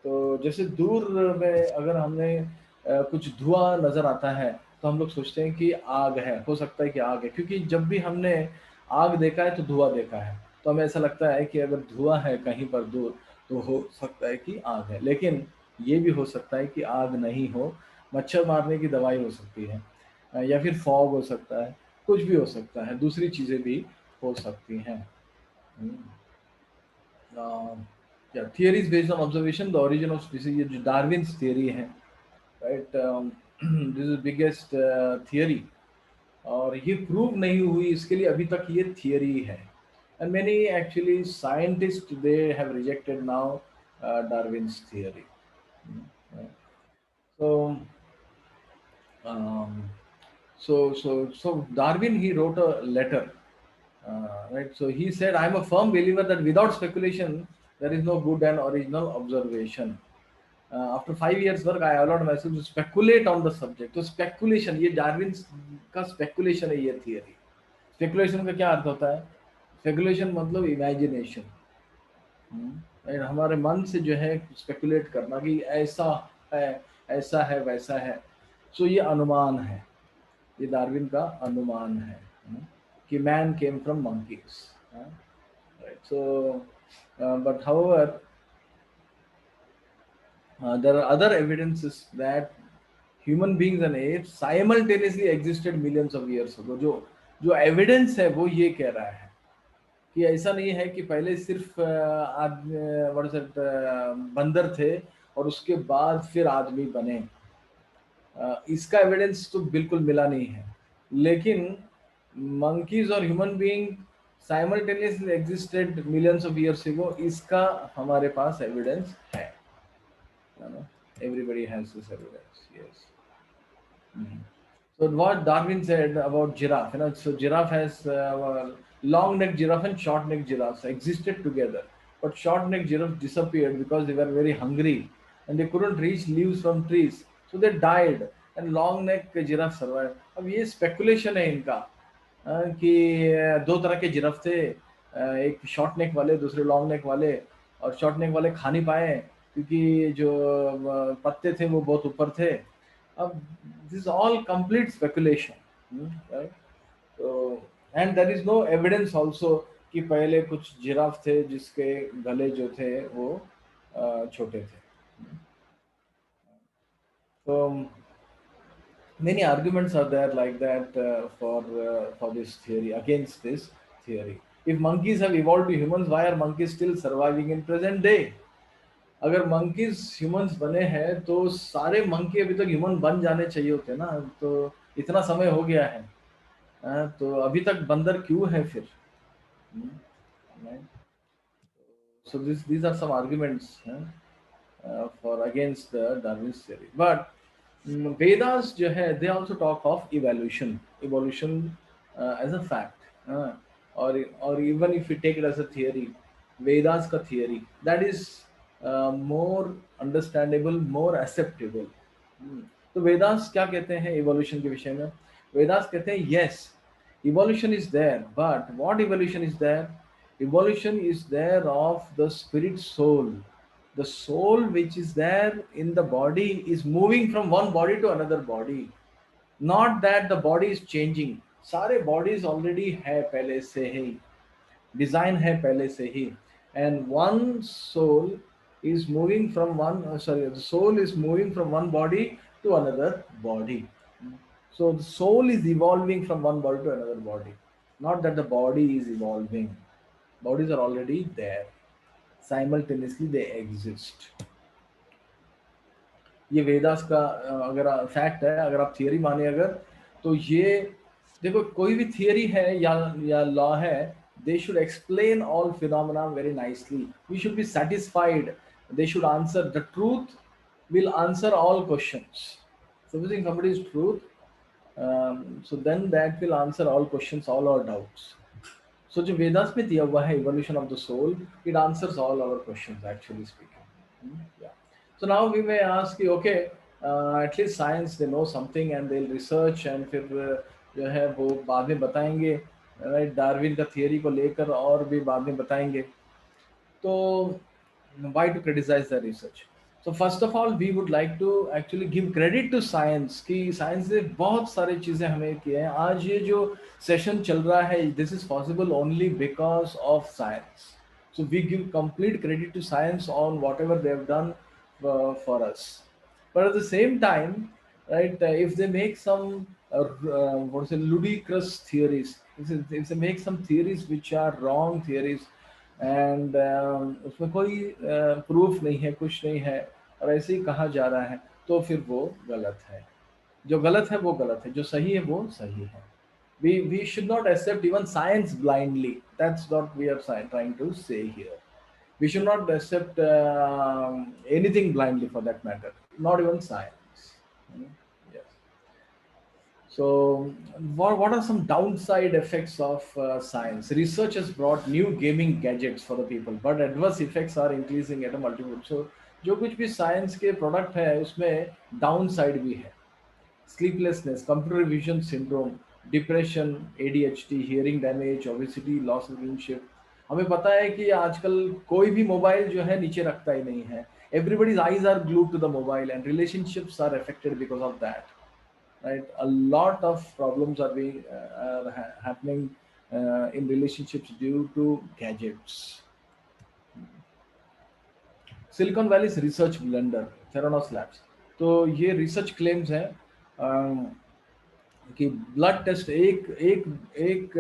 तो जैसे दूर में अगर हमने कुछ धुआं नजर आता है तो हम लोग सोचते हैं कि आग है, हो सकता है कि आग है, क्योंकि जब भी हमने आग देखा है तो धुआं देखा है, तो हमें ऐसा लगता है कि अगर धुआं है कहीं पर दूर तो हो सकता है कि आग है. लेकिन ये भी हो सकता है कि आग नहीं हो, मच्छर मारने की दवाई हो सकती है, या फिर फॉग हो सकता है, कुछ भी हो सकता है, दूसरी चीजें भी हो सकती हैं. Yeah, theories based on observation, the origin of species, ये जो डार्विन्स theory है, right? This is biggest theory, और ये प्रूव नहीं हुई, इसके लिए अभी तक ये थियरी है. And many actually scientists they have rejected now Darwin's theory. Right? So, um, so Darwin, he wrote a letter, right? So he said, "I am a firm believer that without speculation there is no good and original observation. After 5 years work, I allowed myself to speculate on the subject." तो speculation, ये Darwin का speculation है, ये theory. Speculation का क्या अर्थ होता है? Speculation मतलब imagination. हमारे मन से जो है speculate करना कि ऐसा है वैसा है. So ये अनुमान है, ये डार्विन का अनुमान है कि man came from monkeys. Right? So, but however, there are other evidences that human beings and apes simultaneously existed millions of years ago. जो evidence है वो ये कह रहा है कि ऐसा नहीं है कि पहले सिर्फ बंदर थे और उसके बाद फिर आदमी बने. इसका एविडेंस तो बिल्कुल मिला नहीं है, लेकिन monkeys और human being simultaneously existed millions of years ago, इसका हमारे पास evidence है. Everybody has this evidence. Yes. So what Darwin said about giraffe, so giraffe has long-necked giraffe and short-necked giraffes existed together, but short-necked giraffes disappeared because they were very hungry and they couldn't reach leaves from trees, so they died, and long-necked giraffe survived. अब ये speculation है इनका कि दो तरह के giraffe थे, एक शॉर्ट नेक वाले, दूसरे लॉन्ग नेक वाले, और शॉर्ट नेक वाले खा नहीं पाए क्योंकि जो पत्ते थे वो बहुत ऊपर थे. अब this is all complete speculation, right? तो and there is no evidence also कि पहले कुछ जिराफ थे जिसके गले जो थे वो छोटे थे. तो many arguments are there like that for this theory, against this theory. If monkeys have evolved to humans, why are monkeys still surviving in present day? अगर monkeys humans बने हैं तो सारे monkey अभी तक human बन जाने चाहिए होते ना, तो इतना समय हो गया है, तो अभी तक बंदर क्यों है फिर? So these are some arguments for against the Darwin's theory. But Vedas जो है, they also talk of evolution as a fact, or even if you take it as a theory, Vedas का theory that is more understandable, more acceptable. तो Vedas क्या कहते हैं evolution के विषय में? Vedas कहते हैं yes, evolution is there, but what evolution is there? Evolution is there of the spirit soul. The soul which is there in the body is moving from one body to another body. Not that the body is changing. सारे bodies already है पहले से ही, design है पहले से ही, and one soul is moving from the soul is moving from one body to another body. So the soul is evolving from one body to another body. Not that the body is evolving. Bodies are already there. Simultaneously they exist. ये वेदास का अगर fact है, अगर आप theory माने अगर, तो ये देखो कोई भी थियरी है या लॉ है They should explain all phenomena very nicely. We should be satisfied. They should answer the truth, will answer all questions. Supposing somebody is truth, so then that will answer all questions, all our doubts. So जो वेदास में दिया हुआ है evolution of the soul, it answers all our questions actually speaking. Yeah. So now we may ask you, okay, at least science they know something and they'll research and फिर जो है वो बाद में बताएंगे, राइट, डार्विन का theory को लेकर और भी बाद में बताएंगे. तो why to criticize the research? So first of all we would like to actually give credit to science कि साइंस ने बहुत सारी चीज़ें हमें किए हैं. आज ये जो सेशन चल रहा है, this is possible only because of science. So we give complete credit to science on whatever they have done for us. But at the same time, right, if they make some what is it, ludicrous theories, if they make some theories which are wrong theories, and उसमें कोई proof नहीं है, कुछ नहीं है, और ऐसे ही कहा जा रहा है, तो फिर वो गलत है. जो गलत है वो गलत है, जो सही है वो सही है. we should not accept even science blindly. That's what we are trying to say here. We should not accept anything blindly for that matter, not even science. Yes. So what are some downside effects of science? Research has brought new gaming gadgets for the people, but adverse effects are increasing at a multiple. So जो कुछ भी science के product है उसमें down side भी है. Sleeplessness, computer vision syndrome, depression, ADHD, hearing damage, obesity, loss of kinship. हमें पता है कि आजकल कोई भी मोबाइल जो है नीचे रखता ही नहीं है. Everybody's eyes are glued to the mobile and relationships are affected because of that. Right, a lot of problems are being happening in relationships due to gadgets. Silicon Valley's research blender, Theranos Labs. तो ये research claims हैं कि blood test एक एक एक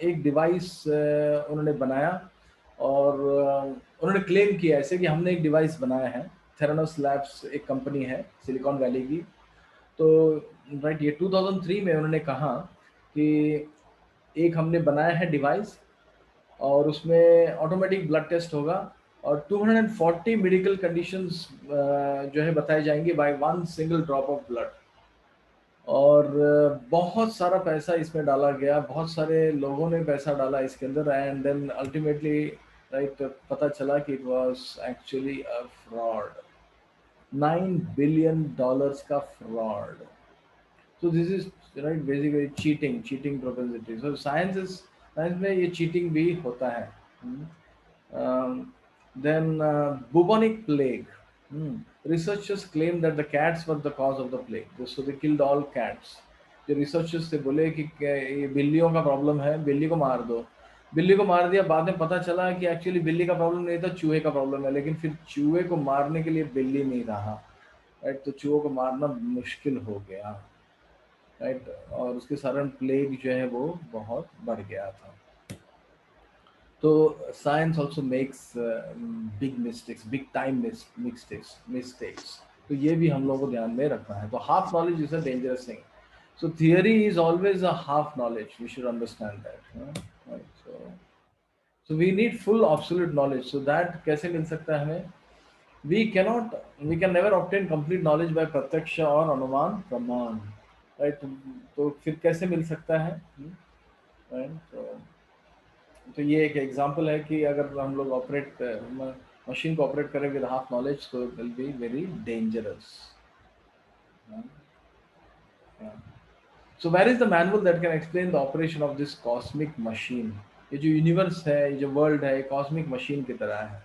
एक device उन्होंने बनाया और उन्होंने क्लेम किया ऐसे कि हमने एक डिवाइस बनाया है. थेरानोस लैब्स एक कंपनी है सिलिकॉन वैली की. तो राइट, ये 2003 में उन्होंने कहा कि एक हमने बनाया है डिवाइस और उसमें ऑटोमेटिक ब्लड टेस्ट होगा और 240 मेडिकल कंडीशंस जो है बताए जाएंगे by one single drop of blood. और बहुत सारा पैसा इसमें डाला गया, बहुत सारे लोगों ने पैसा डाला इसके अंदर, एंड देन अल्टीमेटली राइट पता चला कि it was actually a fraud. $9 billion का fraud. So this is right basically cheating propensity. So science में ये cheating भी होता है. Then bubonic plague. Researchers claim that the cats were the cause of the plague. So they killed all cats. जो researchers से बोले कि ये बिल्लियों का प्रॉब्लम है, बिल्ली को मार दो. बिल्ली को मार दिया, बाद में पता चला कि एक्चुअली बिल्ली का प्रॉब्लम नहीं था, चूहे का प्रॉब्लम है. लेकिन फिर चूहे को मारने के लिए बिल्ली नहीं रहा, राइट. तो चूहों को मारना मुश्किल हो गया, राइट. और उसके कारण प्लेग जो है वो बहुत बढ़ गया था. तो science also makes big mistakes, big time mistakes. तो ये भी हम लोगों को ध्यान में रखना है. तो half knowledge is a dangerous thing. So theory is always a half knowledge. We should understand that. So we need full absolute knowledge. So that कैसे मिल सकता है हमें? we can never obtain complete knowledge by प्रत्यक्ष और अनुमान प्रमाण, right. तो फिर कैसे मिल सकता है? राइट. तो ये एक एग्जांपल है कि अगर हम लोग ऑपरेट मशीन को ऑपरेट करें विद हाफ नॉलेज तो it will be very dangerous. So where is the manual that can explain the operation of this cosmic machine? ये जो यूनिवर्स है, ये जो वर्ल्ड है, कॉस्मिक मशीन की तरह है.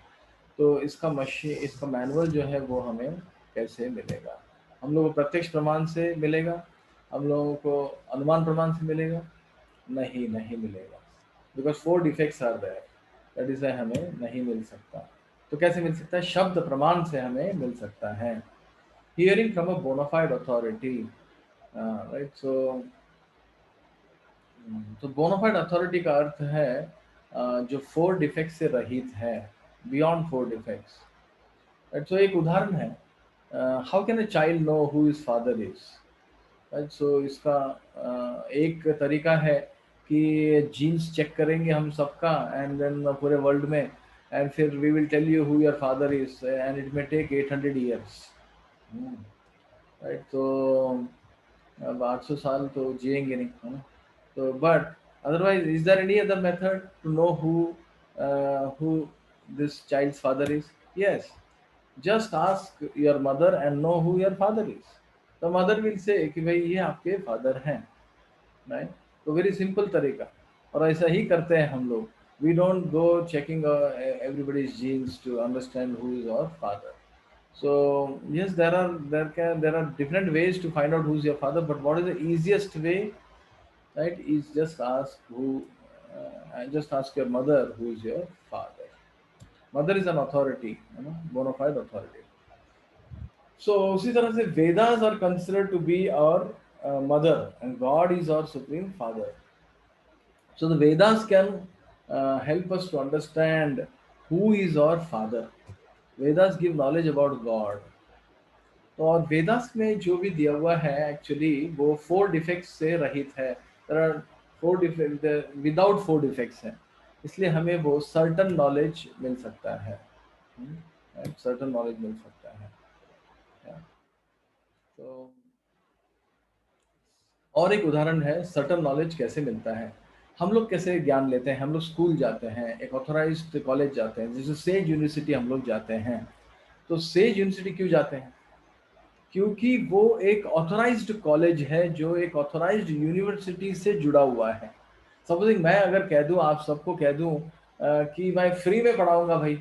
तो इसका मैनुअल जो है वो हमें कैसे मिलेगा? हम लोगों को प्रत्यक्ष प्रमाण से मिलेगा? हम लोगों को अनुमान प्रमाण से मिलेगा? नहीं मिलेगा. Because 4 defects are there. That is हमें नहीं मिल सकता. तो कैसे मिल सकता है? शब्द प्रमाण से हमें मिल सकता है. Hearing from a bonafide authority, right. तो बोनाफाइड अथॉरिटी का अर्थ है जो 4 डिफेक्ट से रहित है, बियॉन्ड 4 डिफेक्ट्स. सो एक उदाहरण है, how can a child know who his father is? Right. So इसका एक तरीका है कि जीन्स चेक करेंगे हम सबका एंड देन पूरे वर्ल्ड में, एंड फिर we will tell you who your father is and it may take 800 years, right. तो अब 800 साल तो जिएंगे नहीं, है ना। तो but otherwise, is there any other method to know who this child's father is? Yes, just ask your mother and know who your father is. The mother will say कि भाई ये आपके फादर हैं, राइट। तो very simple तरीका, और ऐसा ही करते हैं हम लोग। We don't go checking everybody's genes to understand who is our father. So yes, there are different ways to find out who's your father, but what is the easiest way, right, is just ask your mother who is your father. Mother is an authority, you know, bona fide authority. So उसी तरह से Vedas are considered to be our mother and God is our supreme father. So the Vedas can help us to understand who is our father. Vedas give knowledge about God. तो और वेदास में जो भी दिया हुआ है एक्चुअली वो 4 defects से रहित है। There are 4 defect, without 4 defects है, इसलिए हमें वो सर्टन नॉलेज मिल सकता है, सर्टन नॉलेज मिल सकता है। तो और एक उदाहरण है सर्टन नॉलेज कैसे मिलता है। हम लोग कैसे ज्ञान लेते हैं, हम लोग स्कूल जाते हैं, एक ऑथोराइज्ड कॉलेज जाते हैं, जैसे सेज यूनिवर्सिटी हम लोग जाते हैं। तो सेज यूनिवर्सिटी क्यों जाते हैं? क्योंकि वो एक ऑथोराइज्ड कॉलेज है जो एक ऑथोराइज्ड यूनिवर्सिटी से जुड़ा हुआ है। सपोजिंग मैं अगर कह दूं, आप सबको कह दूं कि मैं फ्री में पढ़ाऊंगा भाई,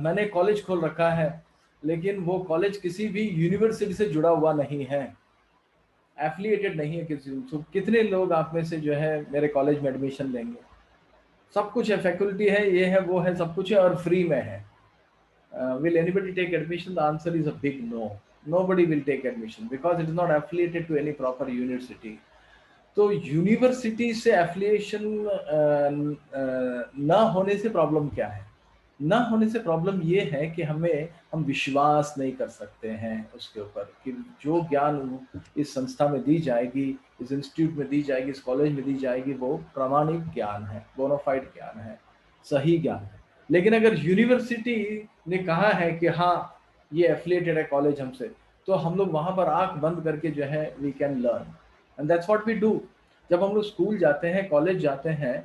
मैंने कॉलेज खोल रखा है, लेकिन वो कॉलेज किसी भी यूनिवर्सिटी से जुड़ा हुआ नहीं है, एफिलिएटेड नहीं है किसी। तो कितने लोग आप में से जो है मेरे कॉलेज में एडमिशन लेंगे? सब कुछ है, फैकल्टी है, ये है, वो है, सब कुछ है और फ्री में है। Will anybody take admission? The answer is a big no. Nobody will take admission because it is not affiliated to any proper university. तो यूनिवर्सिटी से एफिलिएशन ना होने से प्रॉब्लम क्या है? ना होने से प्रॉब्लम ये है कि हम विश्वास नहीं कर सकते हैं उसके ऊपर कि जो ज्ञान इस संस्था में दी जाएगी, इस इंस्टीट्यूट में दी जाएगी, इस कॉलेज में दी जाएगी, वो प्रामाणिक ज्ञान है, बोनाफाइड ज्ञान है, सही ज्ञान है। लेकिन अगर यूनिवर्सिटी ने कहा है कि हाँ ये एफिलिएटेड है कॉलेज हमसे, तो हम लोग वहां पर आंख बंद करके जो है we can learn, and that's what we do. जब हम लोग स्कूल जाते हैं, कॉलेज जाते हैं,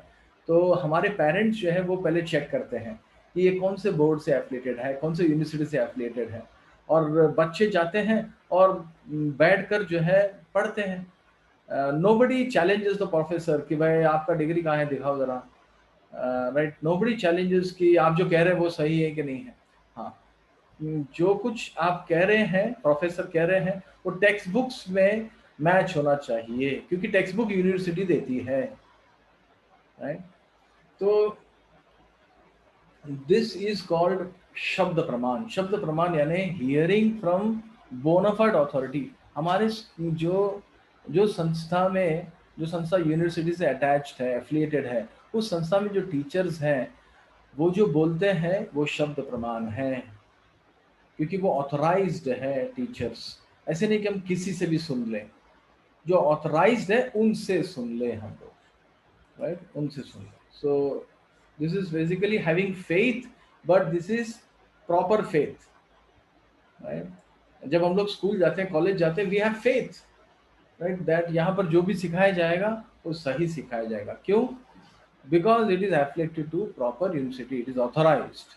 तो हमारे पेरेंट्स जो है वो पहले चेक करते हैं कि ये कौन से बोर्ड से एफिलिएटेड है, कौन से यूनिवर्सिटी से एफिलिएटेड है, और बच्चे जाते हैं और बैठकर जो है पढ़ते हैं। नोबडी चैलेंजेस द प्रोफेसर कि भाई आपका डिग्री कहाँ है, दिखाओ जरा, राइट। नोबडी चैलेंजेस कि आप जो कह रहे हैं वो सही है कि नहीं है। हाँ, जो कुछ आप कह रहे हैं, प्रोफेसर कह रहे हैं, वो टेक्स्ट बुक्स में मैच होना चाहिए, क्योंकि टेक्स्ट बुक यूनिवर्सिटी देती है, राइट। तो दिस इज कॉल्ड शब्द प्रमाण। शब्द प्रमाण यानी हियरिंग फ्रॉम बोनाफाइड अथॉरिटी। हमारे जो जो संस्था में, जो संस्था यूनिवर्सिटी से अटैच्ड है, एफिलिएटेड है, उस संस्था में जो टीचर्स हैं वो जो बोलते हैं वो शब्द प्रमाण है, क्योंकि वो ऑथराइज्ड है टीचर्स। ऐसे नहीं कि हम किसी से भी सुन लें, जो ऑथराइज्ड है उनसे सुन ले हम लोग, राइट, उनसे सुन ले। So this is basically having faith, but this is proper faith, right. जब हम लोग स्कूल जाते हैं, कॉलेज जाते हैं, we have faith, right, that यहाँ पर जो भी सिखाया जाएगा वो सही सिखाया जाएगा। क्यों? Because it is affiliated to proper university, it is authorised,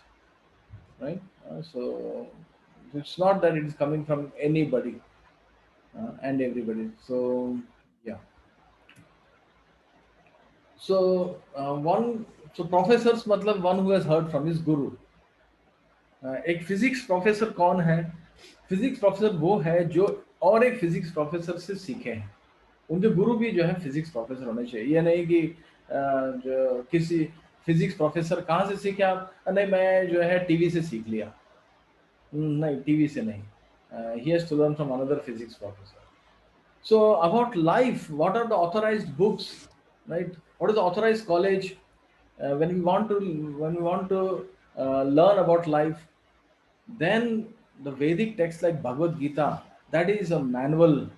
right? So it's not that it is coming from anybody and everybody. So yeah. So so professors मतलब one who has heard from his guru. एक physics professor कौन है? Physics professor वो है जो और एक physics professor से सीखे हैं। उनके गुरु भी जो है फिजिक्स प्रोफेसर होने चाहिए। ये नहीं कि जो किसी फिजिक्स प्रोफेसर कहाँ से सीखे आप, नहीं मैं जो है टीवी से सीख लिया, नहीं, टीवी से नहीं। He has to learn from another physics professor. So about life, what are the authorized books, right? What is the authorized college? When we want to learn about life, then the Vedic text like Bhagavad Gita, that is a manual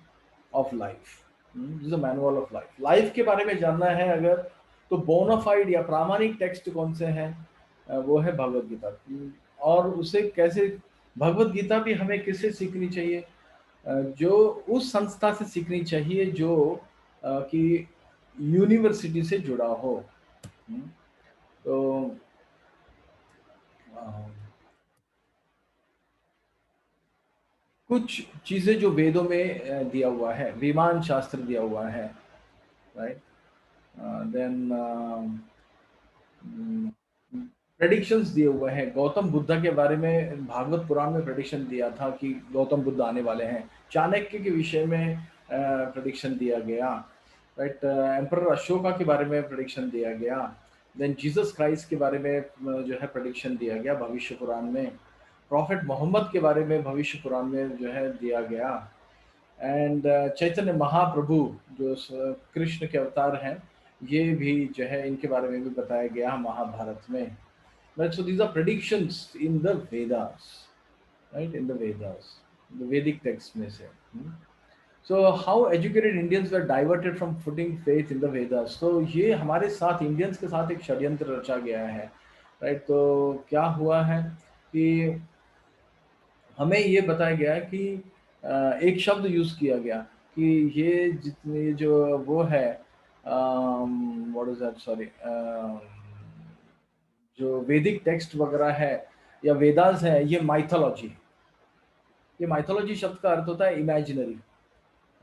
of life. This is a manual of life. Life के बारे में जानना है अगर, तो bonafide या प्रामाणिक text कौन से हैं, वो है भगवत गीता। और उसे कैसे, भगवत गीता भी हमें किससे सीखनी चाहिए, जो उस संस्था से सीखनी चाहिए जो कि यूनिवर्सिटी से जुड़ा हो। तो कुछ चीजें जो वेदों में दिया हुआ है, विमान शास्त्र दिया हुआ है, राइट। देन प्रेडिक्शंस दिए हुए हैं। गौतम बुद्ध के बारे में भागवत पुराण में प्रेडिक्शन दिया था कि गौतम बुद्ध आने वाले हैं। चाणक्य के विषय में प्रेडिक्शन दिया गया, राइट। एम्परर अशोका के बारे में प्रेडिक्शन दिया गया। देन जीसस क्राइस्ट के बारे में जो है प्रेडिक्शन दिया गया भविष्य पुराण में। प्रॉफिट मोहम्मद के बारे में भविष्य पुराण में जो है दिया गया। एंड चैतन्य महाप्रभु जो कृष्ण के अवतार हैं, ये भी जो है इनके बारे में भी बताया गया महाभारत में। Right, so these are predictions in the Vedas, right? In the Vedas, the Vedic text में से. So how educated Indians were diverted from putting faith in the Vedas. So ये हमारे साथ इंडियंस के साथ एक षड्यंत्र रचा गया है, राइट। तो क्या हुआ है कि हमें ये बताया गया है कि एक शब्द यूज किया गया कि ये जितने जो वो है, व्हाट इज दैट, सॉरी, जो वैदिक टेक्स्ट वगैरह है या वेदास है, ये माइथोलॉजी। ये माइथोलॉजी शब्द का अर्थ होता है इमेजिनरी।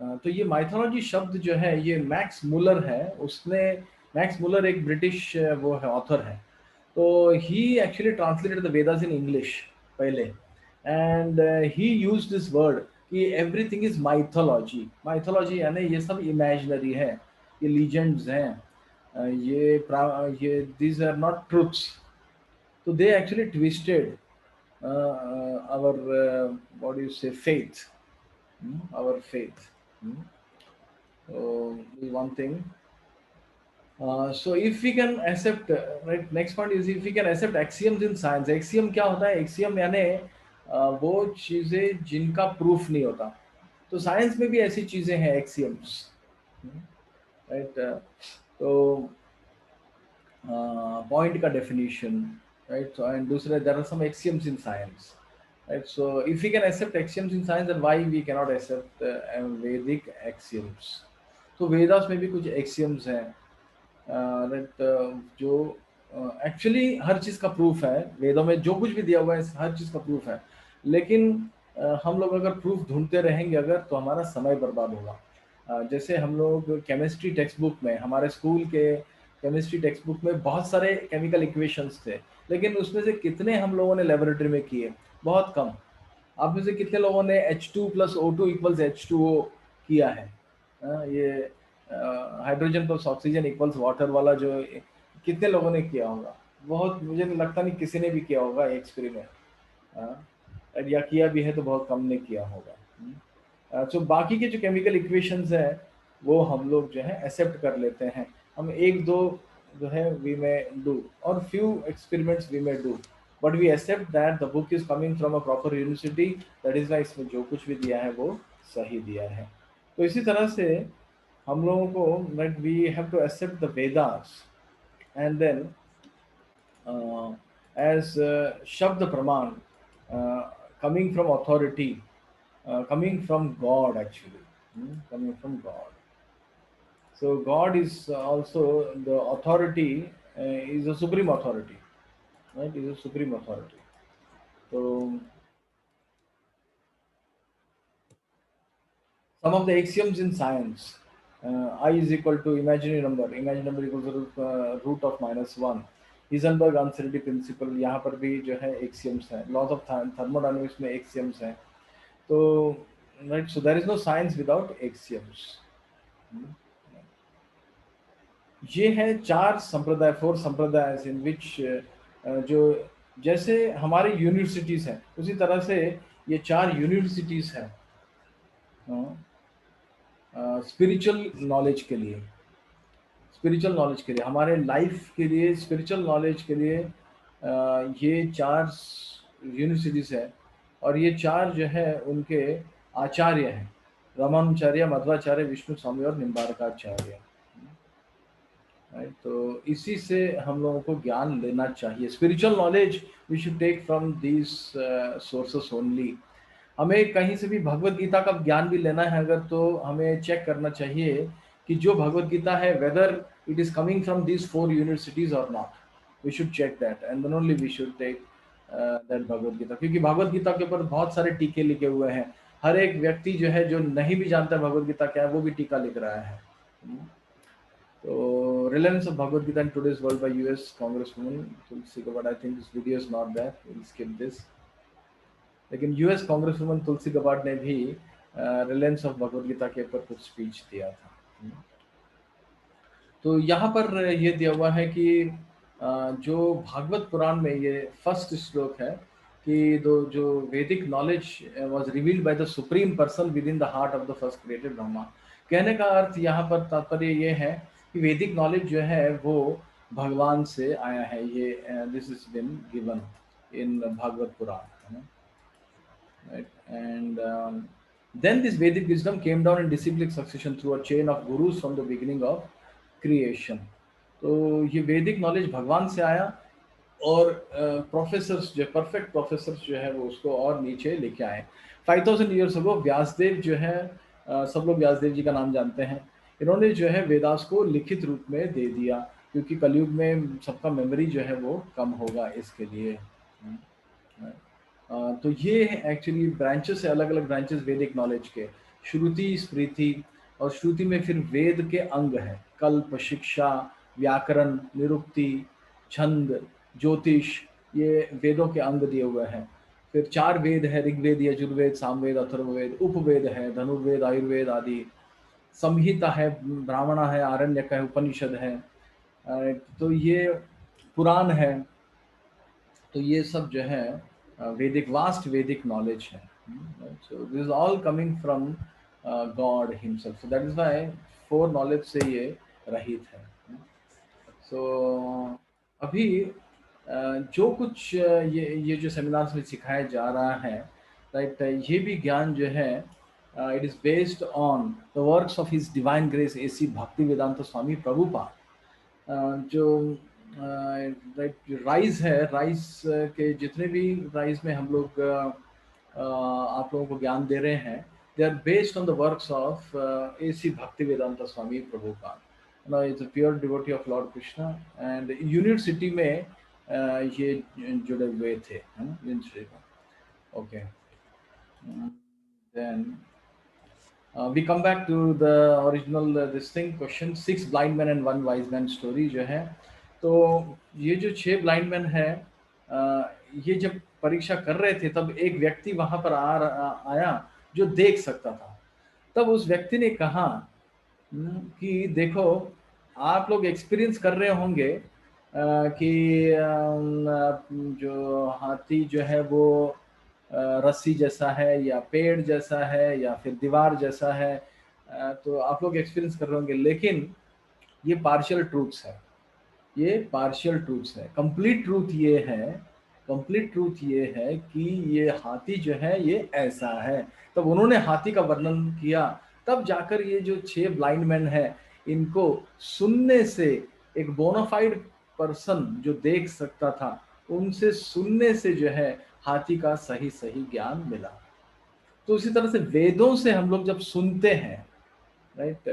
तो ये माइथोलॉजी शब्द जो है ये मैक्स मुलर है, उसने, मैक्स मुलर एक ब्रिटिश वो है, ऑथर है। तो he actually translated the Vedas in English पहले, and he used this word कि एवरीथिंग इज माइथोलॉजी। माइथोलॉजी यानी ये सब इमेजिनरी है, ये लीजेंड्स हैं, ये these are not truths. So they actually twisted our what do you say, faith, our faith. So one thing. So if we can accept, right, next point is if we can accept axioms in science. Axiom क्या होता है? Axiom यानी वो चीजें जिनका proof नहीं होता। तो साइंस में भी ऐसी चीजें हैं एक्सियम्स, राइट। तो पॉइंट का डेफिनेशन, right? So and दूसरे, there are some axioms in science, right? So if we can accept axioms in science, then why we cannot accept Vedic axioms? तो वेदास में भी कुछ axioms हैं, right? जो actually हर चीज का प्रूफ है। वेदों में जो कुछ भी दिया हुआ है हर चीज का प्रूफ है, लेकिन हम लोग अगर प्रूफ ढूंढते रहेंगे अगर, तो हमारा समय बर्बाद होगा। जैसे हम लोग केमिस्ट्री टेक्स्ट बुक में, हमारे स्कूल के केमिस्ट्री टेक्स्ट बुक में बहुत सारे केमिकल इक्वेशंस थे, लेकिन उसमें से कितने हम लोगों ने लेबोरेटरी में किए? बहुत कम। आप में से कितने लोगों ने H2 + O2 = H2O किया है? ये हाइड्रोजन + ऑक्सीजन = वाटर वाला जो कितने लोगों ने किया होगा? बहुत, मुझे लगता नहीं किसी ने भी किया होगा एक्सपेरिमेंट, या किया भी है तो बहुत कम ने किया होगा। तो बाकी के जो केमिकल इक्वेशंस है वो हम लोग जो है एक्सेप्ट कर लेते हैं। हम एक दो जो है वी मे डू, और few experiments we may do, but we accept that the book is coming from a proper university, that is why इसमें जो कुछ भी दिया है वो सही दिया है। तो इसी तरह से हम लोगों को, that we have to accept the Vedas and then as shabda pramana, coming from authority, coming from God actually, coming from God. So God is also the authority, is a supreme authority, right? Is a supreme authority. So some of the axioms in science, I is equal to imaginary number equals to root of -1, Heisenberg uncertainty principle, यहाँ पर भी जो है axioms हैं। Laws of thermodynamics में axioms हैं। तो right, so there is no science without axioms. ये है 4 संप्रदाय, 4 संप्रदाय इन विच, जो जैसे हमारी यूनिवर्सिटीज हैं उसी तरह से ये 4 यूनिवर्सिटीज हैं स्पिरिचुअल नॉलेज के लिए, स्पिरिचुअल नॉलेज के लिए, हमारे लाइफ के लिए, स्पिरिचुअल नॉलेज के लिए। ये 4 यूनिवर्सिटीज है और ये 4 जो है उनके आचार्य हैं, रामानुचार्य, मध्वाचार्य, विष्णु स्वामी और निम्बारकाचार्य। राइट, तो इसी से हम लोगों को ज्ञान लेना चाहिए। Spiritual knowledge we should take from these sources only. हमें कहीं से भी भगवत गीता का ज्ञान भी लेना है अगर, तो हमें चेक करना चाहिए कि जो भगवत गीता है whether it is coming from these 4 universities और not. We should check that and then only we should take that Bhagavad Gita, क्योंकि भगवत गीता के ऊपर बहुत सारे टीके लिखे हुए हैं। हर एक व्यक्ति जो है, जो नहीं भी जानता भगवत गीता क्या है, वो भी टीका लिख रहा है। So, relevance of Bhagavad Gita in today's world by US Congresswoman Tulsi Gabbard. I think this video is not there. We'll skip this. लेकिन US Congresswoman Tulsi Gabbard ने भी रिलायंस ऑफ भगवद गीता के ऊपर कुछ स्पीच दिया था। तो यहाँ पर ये दिया हुआ है कि जो भागवत पुराण में ये फर्स्ट श्लोक है कि जो वैदिक knowledge was revealed by the supreme person with in the heart of the first created Brahma. कहने का अर्थ यहाँ पर तात्पर्य ये है कि वैदिक नॉलेज जो है वो भगवान से आया है। ये this is been given in Bhagavata Purana, and then this Vedic wisdom came down in disciplic succession through a chain of gurus from the beginning of creation. तो ये वैदिक नॉलेज भगवान से आया और प्रोफेसर्स जो परफेक्ट प्रोफेसर्स जो है वो उसको और नीचे लेके आए। 5000 ईयर्स अगो व्यासदेव जो है, सब लोग व्यासदेव जी का नाम जानते हैं, इन्होंने जो है वेदास को लिखित रूप में दे दिया, क्योंकि कलयुग में सबका मेमोरी जो है वो कम होगा इसके लिए। तो ये एक्चुअली ब्रांचेस है, अलग अलग ब्रांचेस वैदिक नॉलेज के। श्रुति, स्मृति, और श्रुति में फिर वेद के अंग हैं, कल्प, शिक्षा, व्याकरण, निरुक्ति, छंद, ज्योतिष, ये वेदों के अंग दिए हुए हैं। फिर 4 वेद है, ऋग्वेद, यजुर्वेद, सामवेद, अथर्ववेद, उपवेद है, धनुर्वेद, आयुर्वेद आदि। संहिता है, ब्राह्मण है, आरण्यक है, उपनिषद है। तो ये पुराण है। तो ये सब जो है वैदिक, वास्ट वैदिक नॉलेज है। सो this is all coming from God himself. So that is why 4 knowledge से ये रहित है। सो अभी जो कुछ ये जो सेमिनार्स में सिखाया जा रहा है, राइट, ये भी ज्ञान जो है it is based on the works of his divine grace AC Bhaktivedanta Swami Prabhupada. जो राइज है, राइज के जितने भी राइज में हम लोग आप लोगों को ज्ञान दे रहे हैं, they are based on the works of AC Bhaktivedanta Swami Prabhupada. Now it's a pure devotee of Lord Krishna and university में ये जुड़े हुए थे, है ना, यूनिवर्सिटी में। Okay. Then we come back to the original this thing question, 6 blind men and 1 wise man story जो है। तो ये जो 6 ब्लाइंड मैन है, ये जब परीक्षा कर रहे थे तब एक व्यक्ति वहां पर आया जो देख सकता था। तब उस व्यक्ति ने कहा कि देखो, आप लोग एक्सपीरियंस कर रहे होंगे कि जो हाथी जो है वो रस्सी जैसा है या पेड़ जैसा है या फिर दीवार जैसा है, तो आप लोग एक्सपीरियंस कर रहे होंगे, लेकिन ये पार्शियल ट्रूथ्स है, ये पार्शियल ट्रूथ्स है। कंप्लीट ट्रूथ ये है, कंप्लीट ट्रूथ ये है कि ये हाथी जो है ये ऐसा है। तब उन्होंने हाथी का वर्णन किया, तब जाकर ये जो 6 ब्लाइंड मैन है, इनको सुनने से, एक बोनाफाइड पर्सन जो देख सकता था, उनसे सुनने से जो है हाथी का सही सही ज्ञान मिला। तो उसी तरह से वेदों से हम लोग जब सुनते हैं, राइट,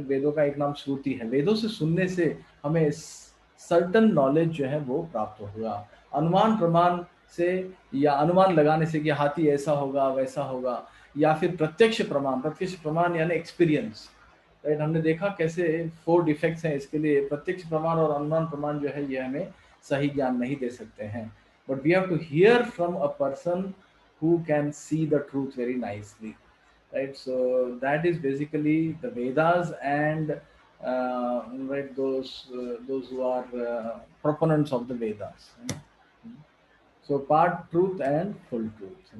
वेदों का एक नाम श्रुति है, वेदों से सुनने से हमें सर्टन नॉलेज जो है वो प्राप्त होगा। अनुमान प्रमाण से या अनुमान लगाने से कि हाथी ऐसा होगा वैसा होगा, या फिर प्रत्यक्ष प्रमाण, प्रत्यक्ष प्रमाण यानी एक्सपीरियंस, राइट। हमने देखा कैसे 4 डिफेक्ट्स हैं इसके लिए। प्रत्यक्ष प्रमाण और अनुमान प्रमाण जो है ये हमें सही ज्ञान नहीं दे सकते हैं, but we have to hear from a person who can see the truth very nicely, right? So that is basically the Vedas and right, those who are proponents of the Vedas. So part truth and full truth.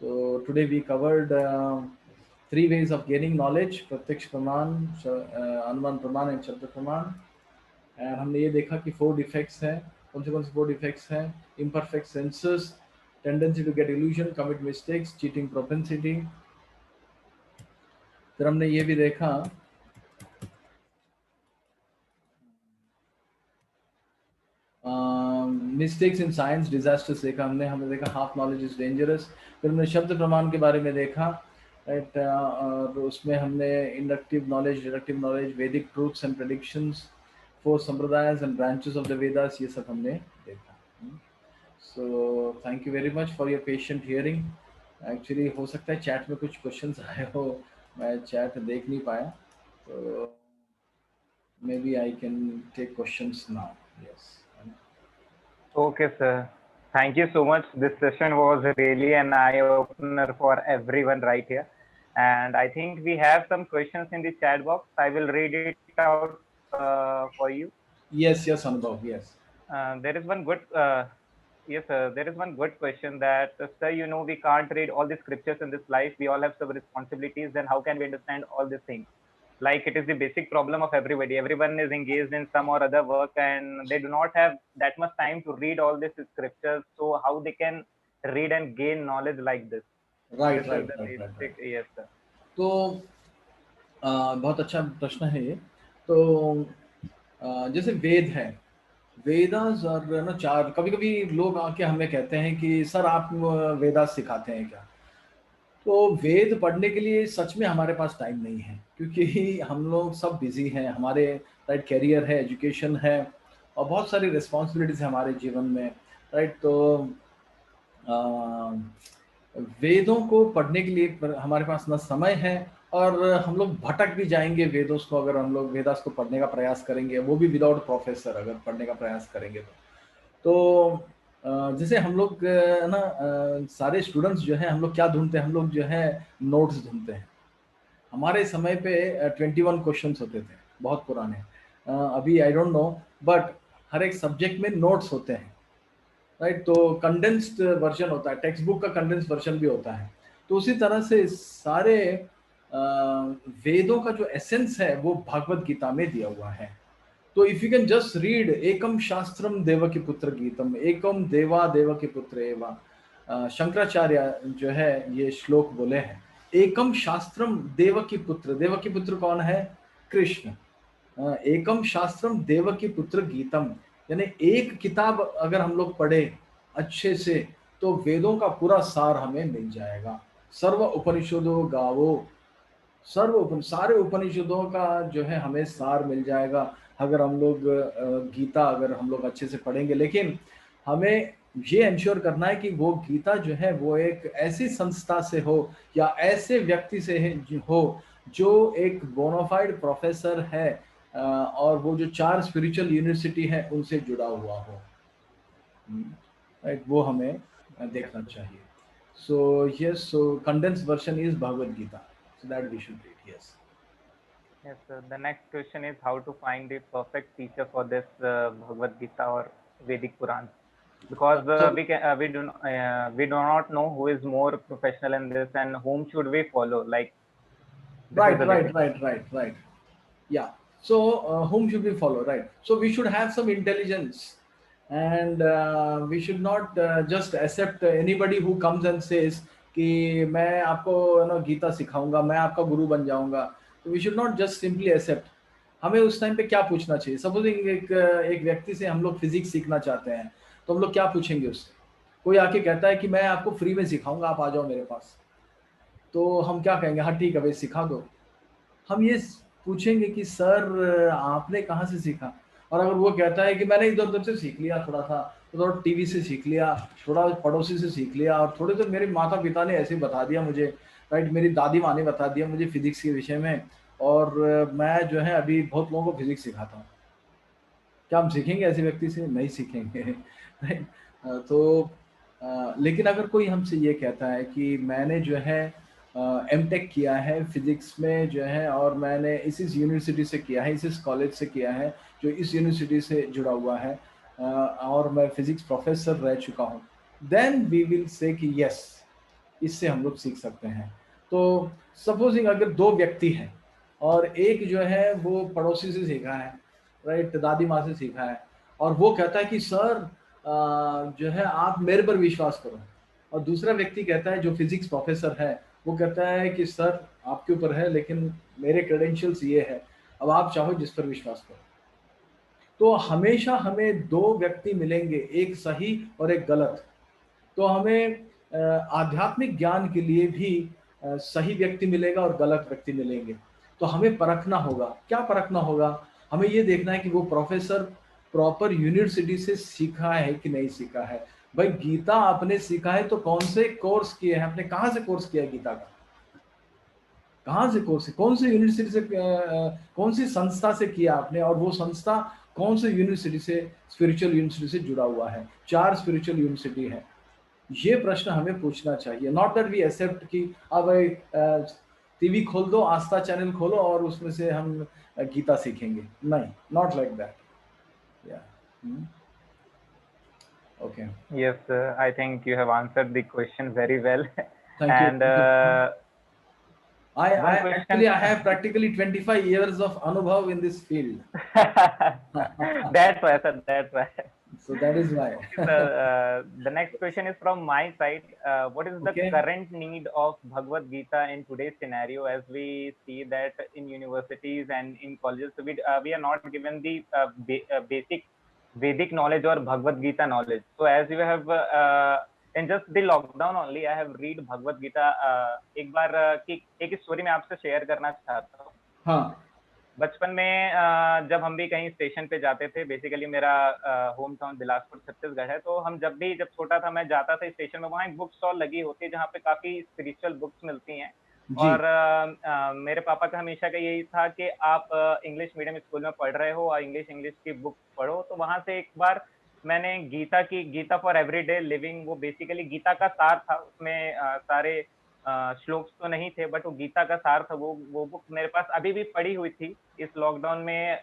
So today we covered 3 ways of gaining knowledge: प्रत्यक्ष प्रमाण, अनुमान प्रमाण and शब्द प्रमाण। and हमने ये देखा कि 4 defects हैं। कौन से 4 defects हैं? imperfect senses, tendency to get illusion, commit mistakes, cheating propensity, फिर हमने ये भी देखा मिस्टेक्स इन साइंस, डिजास्टर्स देखा हमने देखा हाफ नॉलेज इज डेंजरस। फिर हमने शब्द प्रमाण के बारे में देखा, राइट, और उसमें हमने इंडक्टिव नॉलेज, डिडक्टिव नॉलेज, वैदिक truths and predictions, four sampradayas and branches of the Vedas, ये सब हमने देखा। So thank you very much for your patient hearing. Actually हो सकता है चैट में कुछ क्वेश्चंस आए हो, मैं चैट देख नहीं पाया, तो maybe I can take questions now. Yes.
Okay, sir. Thank you so much. This session was really an eye-opener for everyone right here. And I think we have some questions in the chat box. I will read it out for you.
Yes, Anubhav, yes.
There is one good, yes, sir. There is one good question that, sir, we can't read all the scriptures in this life. We all have some responsibilities. Then how can we understand all these things? Like it is the basic problem of everybody. Everyone is engaged in some or other work and they do not have that much time to read all these scriptures. So how they can read and gain knowledge like this?
Right,
This
right,
is the
right,
basic,
right.
yes, sir.
तो बहुत अच्छा प्रश्न है ये। तो जैसे वेद है, वेदास और ना चार, कभी कभी लोग आके हमें कहते हैं कि सर आप वेदास सिखाते हैं क्या? तो वेद पढ़ने के लिए सच में हमारे पास टाइम नहीं है, क्योंकि हम लोग सब बिजी हैं, हमारे राइट कैरियर है, एजुकेशन है और बहुत सारी रिस्पॉन्सिबिलिटीज है हमारे जीवन में, राइट। तो वेदों को पढ़ने के लिए हमारे पास ना समय है, और हम लोग भटक भी जाएंगे वेदों को, अगर हम लोग वेदास को पढ़ने का प्रयास करेंगे, वो भी विदाउट प्रोफेसर अगर पढ़ने का प्रयास करेंगे तो जैसे हम लोग ना सारे स्टूडेंट्स जो हैं, हम लोग क्या ढूंढते हैं, हम लोग जो है नोट्स ढूंढते हैं। हमारे समय पे 21 क्वेश्चंस होते थे, बहुत पुराने। अभी आई डोंट नो, बट हर एक सब्जेक्ट में नोट्स होते हैं, राइट। तो कंडेंस्ड वर्जन होता है, टेक्स्ट बुक का कंडेंस्ड वर्जन भी होता है। तो उसी तरह से सारे वेदों का जो एसेंस है वो भगवत गीता में दिया हुआ है। तो if you can just read एकम शास्त्रम देवकी पुत्र गीतम, एकम देवा देवकी पुत्र एवा, शंकराचार्य जो है ये श्लोक बोले हैं, एकम शास्त्रम देवकी पुत्र, देवकी पुत्र कौन है? कृष्ण। एकम शास्त्रम देवकी पुत्र गीतम, यानी एक किताब अगर हम लोग पढ़े अच्छे से तो वेदों का पूरा सार हमें मिल जाएगा। सर्व उपनिषदों गावो, सारे उपनिषदों का जो है हमें सार मिल जाएगा अगर हम लोग गीता अगर हम लोग अच्छे से पढ़ेंगे। लेकिन हमें ये इंश्योर करना है कि वो गीता जो है वो एक ऐसी संस्था से हो या ऐसे व्यक्ति से हो जो एक बोनाफाइड प्रोफेसर है और वो जो 4 स्पिरिचुअल यूनिवर्सिटी है उनसे जुड़ा हुआ हो, राइट। वो हमें देखना चाहिए। So yes, so condensed version is Bhagavad Gita, so that we should read. Yes.
Yes, sir. The next question is how to find the perfect teacher for this Bhagavad Gita or Vedic Puran, because we do not know who is more professional in this and whom should we follow. Like
Right. Yeah. So whom should we follow? Right. So we should have some intelligence, and we should not just accept anybody who comes and says कि मैं आपको ना गीता सिखाऊंगा, मैं आपका गुरु बन जाऊंगा। तो we should not just simply accept. हमें उस टाइम पे क्या पूछना चाहिए? सपोजिंग एक व्यक्ति से हम लोग फिजिक्स सीखना चाहते हैं, तो हम लोग क्या पूछेंगे उससे? कोई आके कहता है कि मैं आपको फ्री में सिखाऊंगा, आप आ जाओ मेरे पास, तो हम क्या कहेंगे? हाँ ठीक है भाई, सिखा दो। हम ये पूछेंगे कि सर आपने कहाँ से सीखा? और अगर वो कहता है कि मैंने इधर उधर से सीख लिया, थोड़ा सा थोड़ा टीवी से सीख लिया, थोड़ा पड़ोसी से सीख लिया, और थोड़े तो मेरे माता पिता ने ऐसे बता दिया मुझे, राइट, मेरी दादी माँ ने बता दिया मुझे फिजिक्स के विषय में, और मैं जो है अभी बहुत लोगों को फिजिक्स सिखाता हूँ। क्या हम सीखेंगे ऐसे व्यक्ति से? नहीं सीखेंगे, राइट। तो लेकिन अगर कोई हमसे ये कहता है कि मैंने जो है एमटेक किया है फिजिक्स में जो है, और मैंने इस यूनिवर्सिटी से किया है, इस कॉलेज से किया है जो इस यूनिवर्सिटी से जुड़ा हुआ है, और मैं फिजिक्स प्रोफेसर रह चुका हूँ, देन वी विल से कि यस, इससे हम लोग सीख सकते हैं। तो सपोजिंग अगर 2 व्यक्ति हैं और एक जो है वो पड़ोसी से सीखा है, राइट, दादी माँ से सीखा है, और वो कहता है कि सर जो है आप मेरे पर विश्वास करो, और दूसरा व्यक्ति कहता है जो फिजिक्स प्रोफेसर है वो कहता है कि सर आपके ऊपर है, लेकिन मेरे क्रेडेंशियल्स ये है, अब आप चाहो जिस पर विश्वास करो। तो हमेशा हमें दो व्यक्ति मिलेंगे, एक सही और एक गलत। तो हमें आध्यात्मिक ज्ञान के लिए भी सही व्यक्ति मिलेगा और गलत व्यक्ति मिलेंगे। तो हमें परखना होगा। क्या परखना होगा? हमें ये देखना है कि वो प्रोफेसर प्रॉपर यूनिवर्सिटी से सीखा है कि नहीं सीखा है। भाई गीता आपने सीखा है तो कौन से कोर्स किए हैं आपने? कहाँ से कोर्स किया है गीता का? कहाँ से कोर्स, कौन से यूनिवर्सिटी से, कौन सी संस्था से किया आपने? और वो संस्था कौन से यूनिवर्सिटी से, स्पिरिचुअल यूनिवर्सिटी से जुड़ा हुआ है? 4 स्पिरिचुअल यूनिवर्सिटी है। ये प्रश्न हमें पूछना चाहिए। नॉट दैट वी एक्सेप्ट कि अब टीवी खोल दो, आस्था चैनल खोलो और उसमें से हम गीता सीखेंगे। नहीं, नॉट लाइक दैट। या okay,
Yes, I think you have answered the question very well.
Thank you.
And
I
one question.
actually I have practically 25 years of anubhav in this field.
That's why, sir. That's why.
So that is why.
So, the next question is from my side. What is the
Okay.
current need of Bhagavad Gita in today's scenario, as we see that in universities and in colleges, we are not given the basic Vedic knowledge or Bhagavad Gita knowledge. So, as you have in just the lockdown only, I have read Bhagavad Gita. एक बार की एक story मैं आपसे share करना चाहता हूँ।
हाँ,
बचपन में जब हम भी कहीं स्टेशन पे जाते थे, बेसिकली मेरा होम टाउन बिलासपुर छत्तीसगढ़ है, तो हम जब छोटा था मैं जाता था स्टेशन में, वहाँ एक बुक स्टॉल लगी होती है जहाँ पे काफी स्पिरिचुअल बुक्स मिलती हैं।
जी।
और मेरे पापा का हमेशा का यही था कि आप इंग्लिश मीडियम स्कूल में पढ़ रहे हो और इंग्लिश की बुक पढ़ो। तो वहां से एक बार मैंने गीता फॉर एवरीडे लिविंग, वो बेसिकली गीता का सार था। उसमें सारे श्लोक तो नहीं थे, बट वो गीता का सार था। वो बुक मेरे पास अभी भी पड़ी हुई थी इस लॉकडाउन में।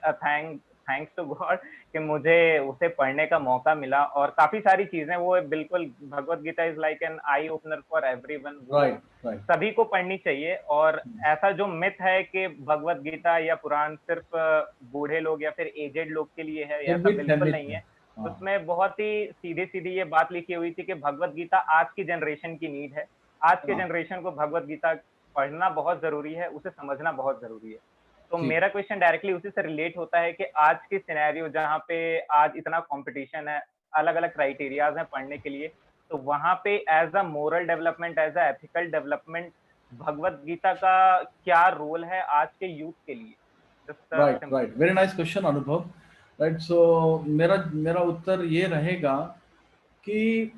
थैंक्स टू गॉड कि मुझे उसे पढ़ने का मौका मिला। और काफी सारी चीजें वो बिल्कुल, Bhagavad Gita is like an eye opener for everyone. वो
राइट।
सभी को पढ़नी चाहिए। और ऐसा जो मिथ है कि भगवत गीता या पुराण सिर्फ बूढ़े लोग या फिर एजेड लोग के लिए है, ऐसा बिल्कुल नहीं है। उसमें बहुत ही सीधी सीधी ये बात लिखी हुई थी कि भगवत गीता आज की जनरेशन की नीड है। आज के जनरेशन को भगवत गीता पढ़ना बहुत जरूरी है, उसे समझना बहुत जरूरी है। तो मेरा क्वेश्चन डायरेक्टली उसी से रिलेट होता है कि आज के सिनेरियो जहाँ पे आज इतना कंपटीशन है, अलग अलग क्राइटेरियाज हैं पढ़ने के लिए, तो वहां पे as a moral development, as a ethical development, Bhagavad Gita का क्या रोल है आज के यूथ के लिए?
Right, very nice question Anubhav. Right, so मेरा उत्तर ये रहेगा कि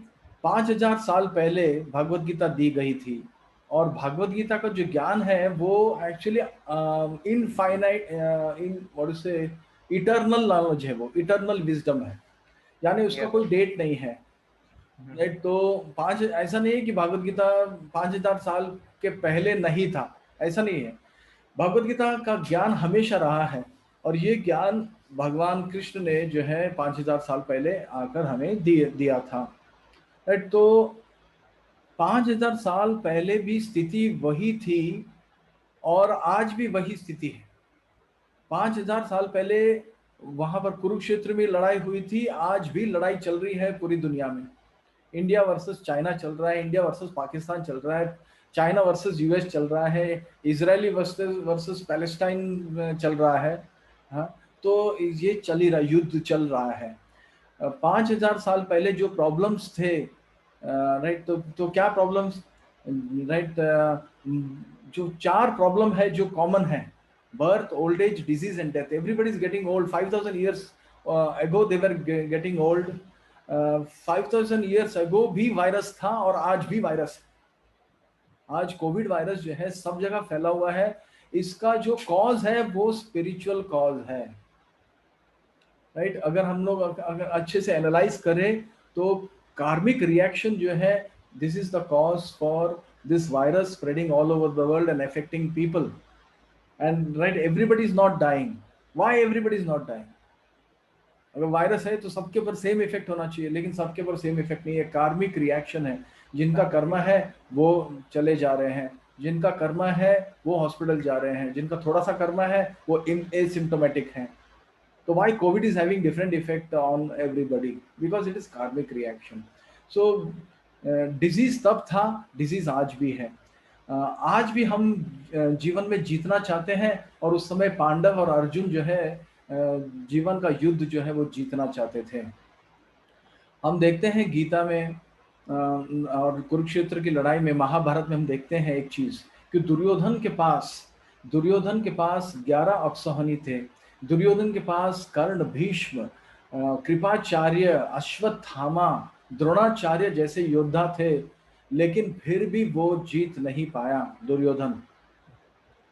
5000 साल पहले भगवत गीता दी गई थी। और भगवत गीता का जो ज्ञान है वो एक्चुअली इनफाइनाइट, व्हाट से इटर्नल नॉलेज है, वो इटर्नल विजडम है, यानी उसका कोई डेट नहीं है। राइट, तो ऐसा नहीं है कि भगवत गीता 5000 साल के पहले नहीं था, ऐसा नहीं है। भगवत गीता का ज्ञान हमेशा रहा है, और ये ज्ञान भगवान कृष्ण ने जो है 5000 साल पहले आकर हमें दिया था। राइट, तो 5000 साल पहले भी स्थिति वही थी और आज भी वही स्थिति है। 5000 साल पहले वहां पर कुरुक्षेत्र में लड़ाई हुई थी, आज भी लड़ाई चल रही है पूरी दुनिया में। इंडिया वर्सेस चाइना चल रहा है, इंडिया वर्सेस पाकिस्तान चल रहा है, चाइना वर्सेस यूएस चल रहा है, इजरायली वर्सेस पैलेस्टाइन चल रहा है। हाँ, तो ये चल ही रहा, युद्ध चल रहा है। 5000 साल पहले जो प्रॉब्लम्स थे, राइट, तो क्या प्रॉब्लम्स? राइट, जो 4 प्रॉब्लम है जो कॉमन है: birth, old age, disease and death. Everybody is getting old. 5000 years ago they were getting old. 5000 years ago भी वायरस था और आज भी वायरस है। आज कोविड वायरस जो है सब जगह फैला हुआ है। इसका जो कॉज है वो स्पिरिचुअल कॉज है। राइट, अगर हम लोग अगर अच्छे से एनालाइज करें तो कार्मिक रिएक्शन जो है, this is the cause for this virus spreading all over the world and affecting people. And right, everybody is not dying. Why everybody is not dying? अगर वायरस है तो सबके ऊपर सेम इफेक्ट होना चाहिए, लेकिन सबके ऊपर सेम इफेक्ट नहीं है। कार्मिक रिएक्शन है। जिनका कर्मा है वो चले जा रहे हैं, जिनका कर्मा है वो हॉस्पिटल जा रहे हैं, जिनका थोड़ा सा कर्मा है वो एसिम्प्टोमेटिक है। तो why COVID is having different effect on everybody? Because it is karmic reaction. So disease तब था, disease आज भी है। आज भी हम जीवन में जीतना चाहते हैं, और उस समय पांडव और अर्जुन जो है जीवन का युद्ध जो है वो जीतना चाहते थे। हम देखते हैं गीता में और कुरुक्षेत्र की लड़ाई में, महाभारत में हम देखते हैं एक चीज कि दुर्योधन के पास 11 अक्षौहिणी थे। दुर्योधन के पास कर्ण, भीष्म, कृपाचार्य, अश्वत्थामा, द्रोणाचार्य जैसे योद्धा थे, लेकिन फिर भी वो जीत नहीं पाया। दुर्योधन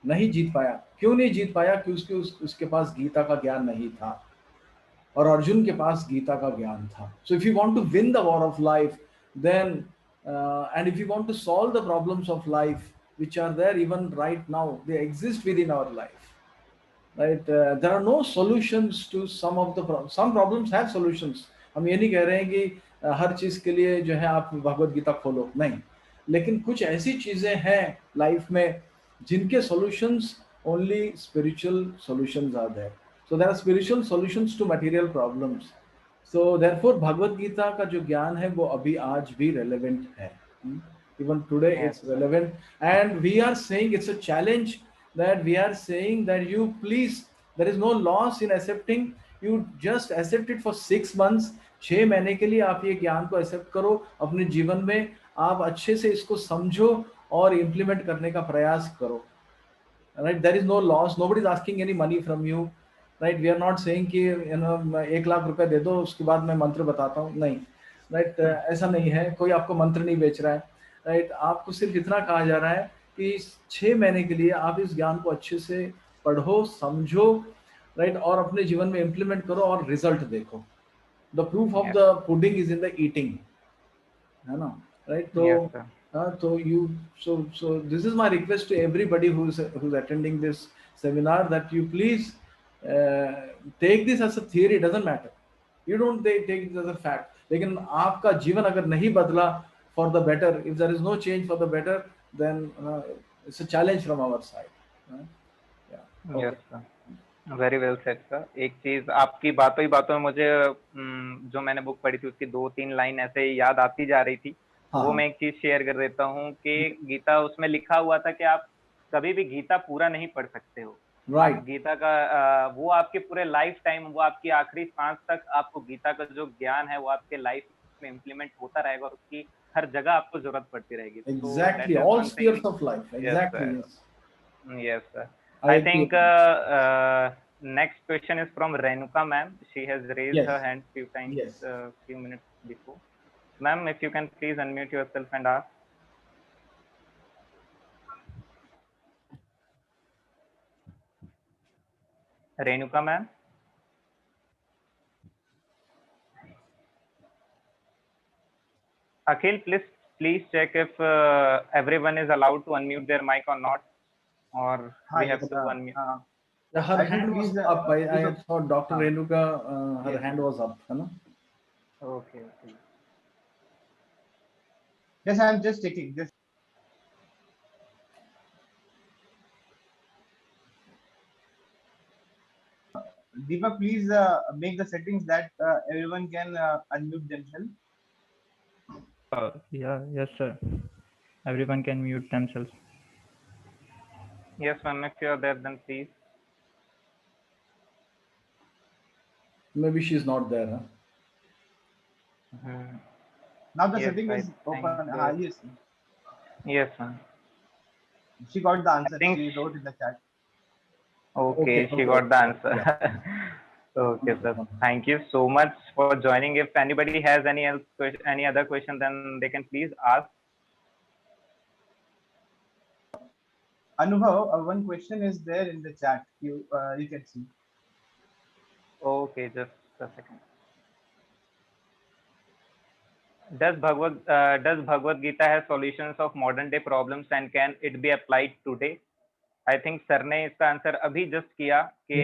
नहीं जीत पाया। क्यों नहीं जीत पाया? क्योंकि उसके पास गीता का ज्ञान नहीं था, और अर्जुन के पास गीता का ज्ञान था। So if you want to win the war of life, then and if you want to solve the problems of life which are there even right now, they exist within our life, right? There are no solutions to some of the some problems have solutions. हम ये नहीं कह रहे हैं कि हर चीज के लिए जो है आप भगवत गीता खोलो, नहीं, लेकिन कुछ ऐसी चीजें हैं लाइफ में जिनके solutions only spiritual solutions are there. So there are spiritual solutions to material problems. So therefore भगवत गीता का जो ज्ञान है वो अभी आज भी relevant है. Even today it's relevant, and we are saying it's a challenge, that we are saying that you please, there is no loss in accepting. You just accept it for 6 months. 6 महीने के लिए आप ये ज्ञान को accept करो, अपने जीवन में आप अच्छे से इसको समझो और इम्प्लीमेंट करने का प्रयास करो. Right? There is no loss. Nobody is asking any money from you. Right? We are not saying कि 1 लाख रुपए दे दो, उसके बाद मैं मंत्र बताता हूँ, नहीं. राइट? ऐसा नहीं है, कोई आपको मंत्र नहीं बेच रहा है. राइट? आपको सिर्फ इतना कहा जा रहा है कि 6 महीने के लिए आप इस ज्ञान को अच्छे से पढ़ो, समझो, राइट, और अपने जीवन में इम्प्लीमेंट करो और रिजल्ट देखो. The proof of the pudding is in the eating, है ना? राइट? तो you so this is my request to everybody who's attending this seminar, that you please take this as a theory. Doesn't matter, you don't take it as a fact. लेकिन आपका जीवन अगर नहीं बदला for the better, if there is no change for the better, then it's a challenge from our side.
Yes sir, very well said sir. एक चीज आपकी बातों ही बातों में मुझे जो मैंने बुक पढ़ी थी उसकी 2-3 लाइन ऐसे याद आती जा रही थी. वो मैं एक चीज शेयर कर देता हूँ कि गीता, उसमें लिखा हुआ था कि आप कभी भी गीता पूरा नहीं पढ़ सकते हो.
राइट.
गीता का वो आपके पूरे लाइफ टाइम, वो आपकी आखिरी सांस तक आपको गीता का जो ज्ञान है वो आपके लाइफ में इम्प्लीमेंट होता रहेगा, और उसकी हर जगह आपको जरूरत पड़ती रहेगी.
Exactly, all spheres of life. Exactly.
Yes sir. I think next question is from Renuka ma'am. She has raised her hand few times, few minutes before. Ma'am, if you can please unmute yourself and ask. Renuka ma'am. Akhil, please check if everyone is allowed to unmute their mic or not, or we have to unmute.
Her hand was up. I saw Dr. Renuka, her hand was up. Hello?
Okay.
Yes, I am just checking this. Deepa, please make the settings that everyone can unmute themselves.
Yes sir. Everyone can mute themselves.
Yes ma'am, if you are there then please.
Maybe she's not there, huh?
Now the setting is open.
Yes ma'am.
She got the answer. She wrote in the chat.
Okay, she got the answer. Okay sir, thank you so much for joining. If anybody has any other question, then they can please ask.
Anubhav, one question is there in the chat. You can see.
Okay, just a second. Does Bhagavad Gita have solutions of modern day problems, and can it be applied today? I think sir ने इसका answer अभी just किया कि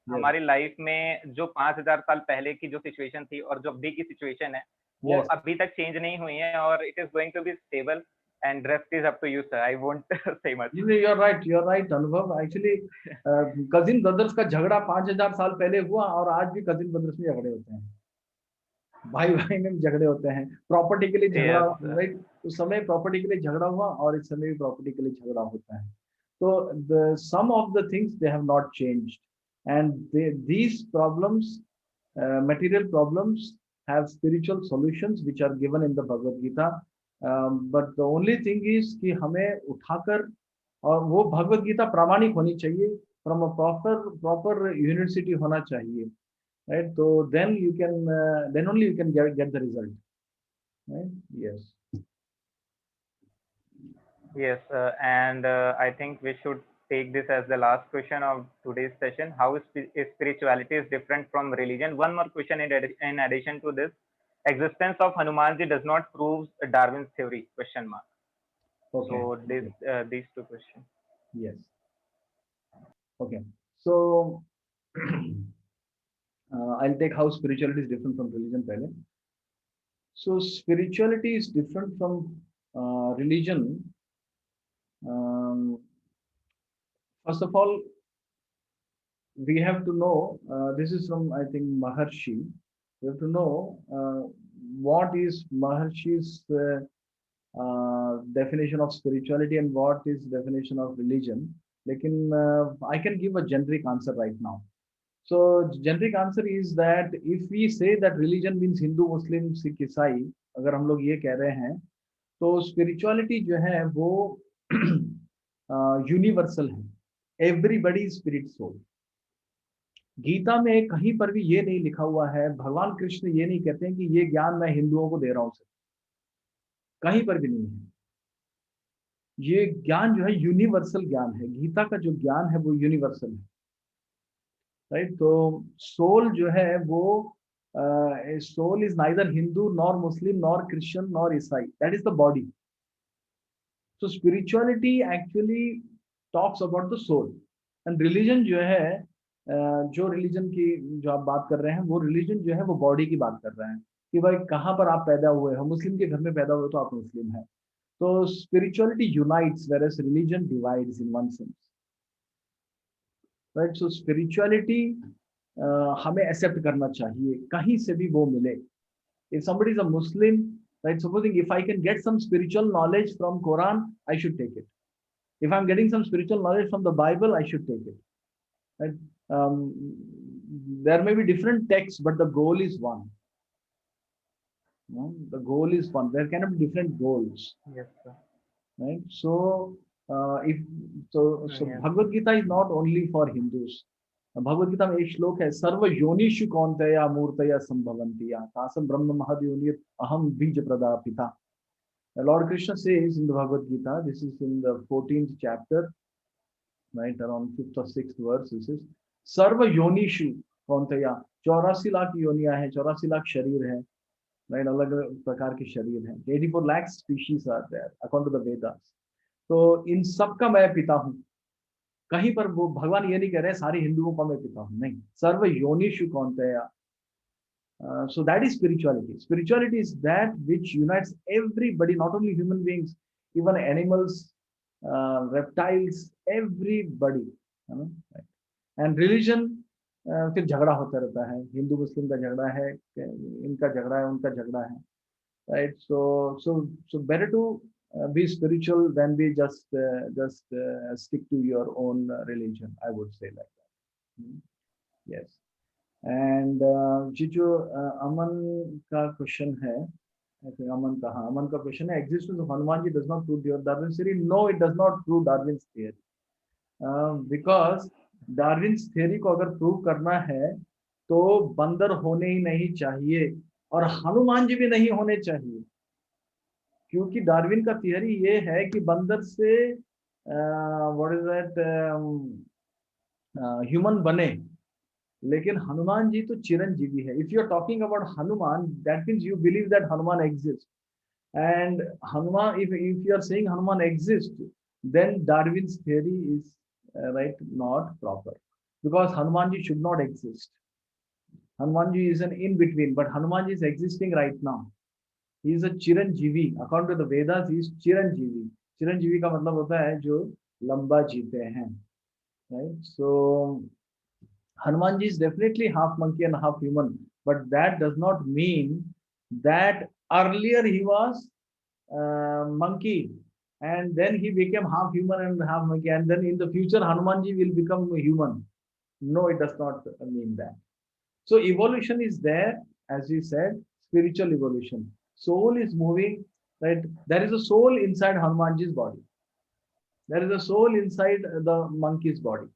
हमारी life में जो 5000 साल पहले की जो सिचुएशन थी और जो अभी की सिचुएशन है वो अभी तक चेंज नहीं हुई है, और it is going to be stable, and rest is up to you sir. I won't say much.
You are right Anubhav. Actually cousin brothers का झगड़ा 5000 साल पहले हुआ, और आज भी कजिन ब्रदर्स में झगड़े होते हैं. भाई भाई में झगड़े होते हैं, प्रॉपर्टी के लिए झगड़ा,
Yes.
राइट? उस समय प्रॉपर्टी के लिए झगड़ा हुआ और इस समय भी प्रॉपर्टी के लिए झगड़ा होता है. तो the some of the things they have not changed and these problems, material problems have spiritual solutions which are given in the Bhagavad Gita. But the only thing is कि हमें उठाकर, और वो भगवत गीता प्रामाणिक होनी चाहिए, from a proper university होना चाहिए, right? So then you can then only you can get the result, right? Yes.
Yes, and I think we should take this as the last question of today's session. How is spirituality is different from religion? One more question in addition to this. Existence of Hanumanji does not prove Darwin's theory? Question mark.
Okay.
So this
Okay.
these two questions.
Yes. Okay. So I'll take how spirituality is different from religion pehle. So spirituality is different from religion. First of all, we have to know, this is from, I think, Maharshi. We have to know what is Maharshi's definition of spirituality and what is definition of religion. Lekin I can give a generic answer right now. So generic answer is that if we say that religion means Hindu, Muslim, Sikh, Isai, अगर हम लोग ये कह रहे हैं, तो spirituality जो है वो यूनिवर्सल है. Everybody spirit soul. गीता में कहीं पर भी ये नहीं लिखा हुआ है, भगवान कृष्ण ये नहीं कहते हैं कि ये ज्ञान मैं हिंदुओं को दे रहा हूं सिर्फ, कहीं पर भी नहीं है. ये ज्ञान जो है यूनिवर्सल ज्ञान है. गीता का जो ज्ञान है वो यूनिवर्सल है, राइट? तो सोल जो है वो soul is neither Hindu nor Muslim nor Christian nor ईसाई, that is the body. So spirituality actually talks about the soul, and religion जो है, जो रिलीजन की जो आप बात कर रहे हैं, वो रिलीजन जो है वो बॉडी की बात कर रहे हैं कि भाई कहाँ पर आप पैदा हुए हो. मुस्लिम के घर में पैदा हुए तो आप मुस्लिम हैं. तो spirituality unites whereas religion divides in one sense, right? So spirituality हमें accept करना चाहिए कहीं से भी वो मिले. If somebody is a Muslim, right, supposing if I can get some spiritual knowledge from Quran, I should take it. If I'm getting some spiritual knowledge from the Bible, I should take it, right? There may be different texts, but the goal is one. No? The goal is one. There cannot be different goals,
Yes, sir.
right? So if so
Yes.
Bhagavad Gita is not only for Hindus. Bhagavad Gita में एक श्लोक है, सर्व योनिषु कौन्तेया मूर्तया संभवन्तिया तासम ब्रह्म महद्योनिर अहम बीज प्रदापिता. Lord Krishna says in the Bhagavad Gita, this is in the 14th chapter, right, around 5th or 6th verse, this is सर्व योनिषु कौन्तेया, 84 लाख योनियां हैं, 84 लाख शरीर हैं, right, अलग अलग प्रकार के शरीर हैं. 84 lakh species are there according to the Vedas. तो इन सब का मैं पिता हूँ. कहीं पर वो भगवान ये नहीं कह रहे सारे हिंदुओं का मैं पिता हूं, नहीं. सर्व योनिषु कौन्तेया. So that is spirituality. Spirituality is that which unites everybody, not only human beings, even animals, reptiles, everybody. Right? And religion फिर झगड़ा होता रहता है. हिंदू मुस्लिम का झगड़ा है, इनका झगड़ा है, उनका झगड़ा है, right? So better to be spiritual than be just stick to your own religion, I would say like that. Yes. And ये जो अमन का क्वेश्चन है, I think अमन का क्वेश्चन है, existence of Hanumanji does not prove your Darwin's theory. No, it does not prove Darwin's theory. Because Darwin's theory को अगर prove करना है तो बंदर होने ही नहीं चाहिए और हनुमान जी भी नहीं होने चाहिए, क्योंकि डार्विन का थियरी ये है कि बंदर से व्हाट इज दैट ह्यूमन बने, लेकिन हनुमान जी तो चिरंजीवी है. If you are talking about Hanuman, that means you believe that Hanuman exist, and Hanuman, if you are saying Hanuman exist, then Darwin's theory is not proper, because Hanumanji should not exist. Hanumanji is an in between, but Hanumanji is existing right now. He is a Chiranjeevi. According to the Vedas, he is Chiranjeevi. Chiranjeevi का मतलब होता है जो लंबा जीते हैं, right? So Hanumanji is definitely half monkey and half human, but that does not mean that earlier he was monkey and then he became half human and half monkey, and then in the future Hanumanji will become human. No, it does not mean that. So evolution is there, as we said, spiritual evolution. Soul is moving, right? There is a soul inside Hanumanji's body. There is a soul inside the monkey's body.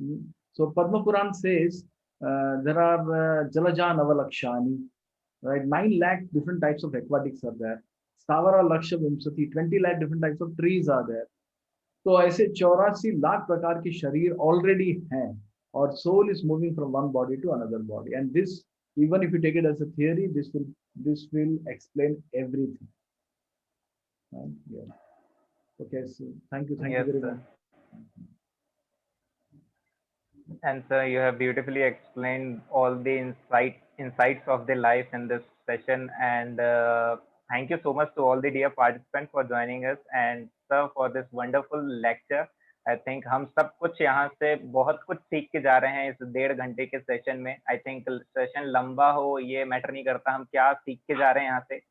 Hmm. So Padma Puran says there are Jalaja Navalakshani, right? 9 lakh different types of aquatics are there. Stavara Laksha Vimsati, 20 lakh different types of trees are there. तो ऐसे 84 लाख प्रकार के शरीर already हैं, और soul is moving from one body to another body, and this, even if you take it as a theory, this will explain everything. Right? Yeah. Okay, so thank you
Yes,
very
sir.
much.
And sir, you have beautifully explained all the insights of the life in this session. And thank you so much to all the dear participants for joining us, and sir for this wonderful lecture. I think हम सब कुछ यहाँ से बहुत कुछ सीख के जा रहे हैं इस 1.5 घंटे के सेशन में. I think सेशन लंबा हो ये मैटर नहीं करता, हम क्या सीख के जा रहे हैं यहाँ से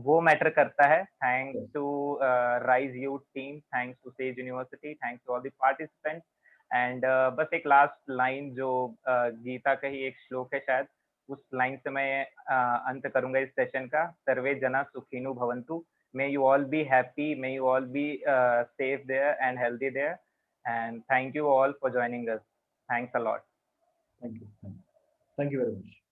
वो मैटर करता है. Thanks to Rise Youth Team, thanks to Sage University, thanks to all the participants. And बस एक लास्ट लाइन जो गीता का ही एक श्लोक है शायद, उस लाइन से मैं अंत करूंगा इस सेशन का. सर्वे जना सुखिनो भवन्तु, may you all be happy, may you all be safe there and healthy there, and thank you all for joining us. Thanks a lot.
Thank you very much.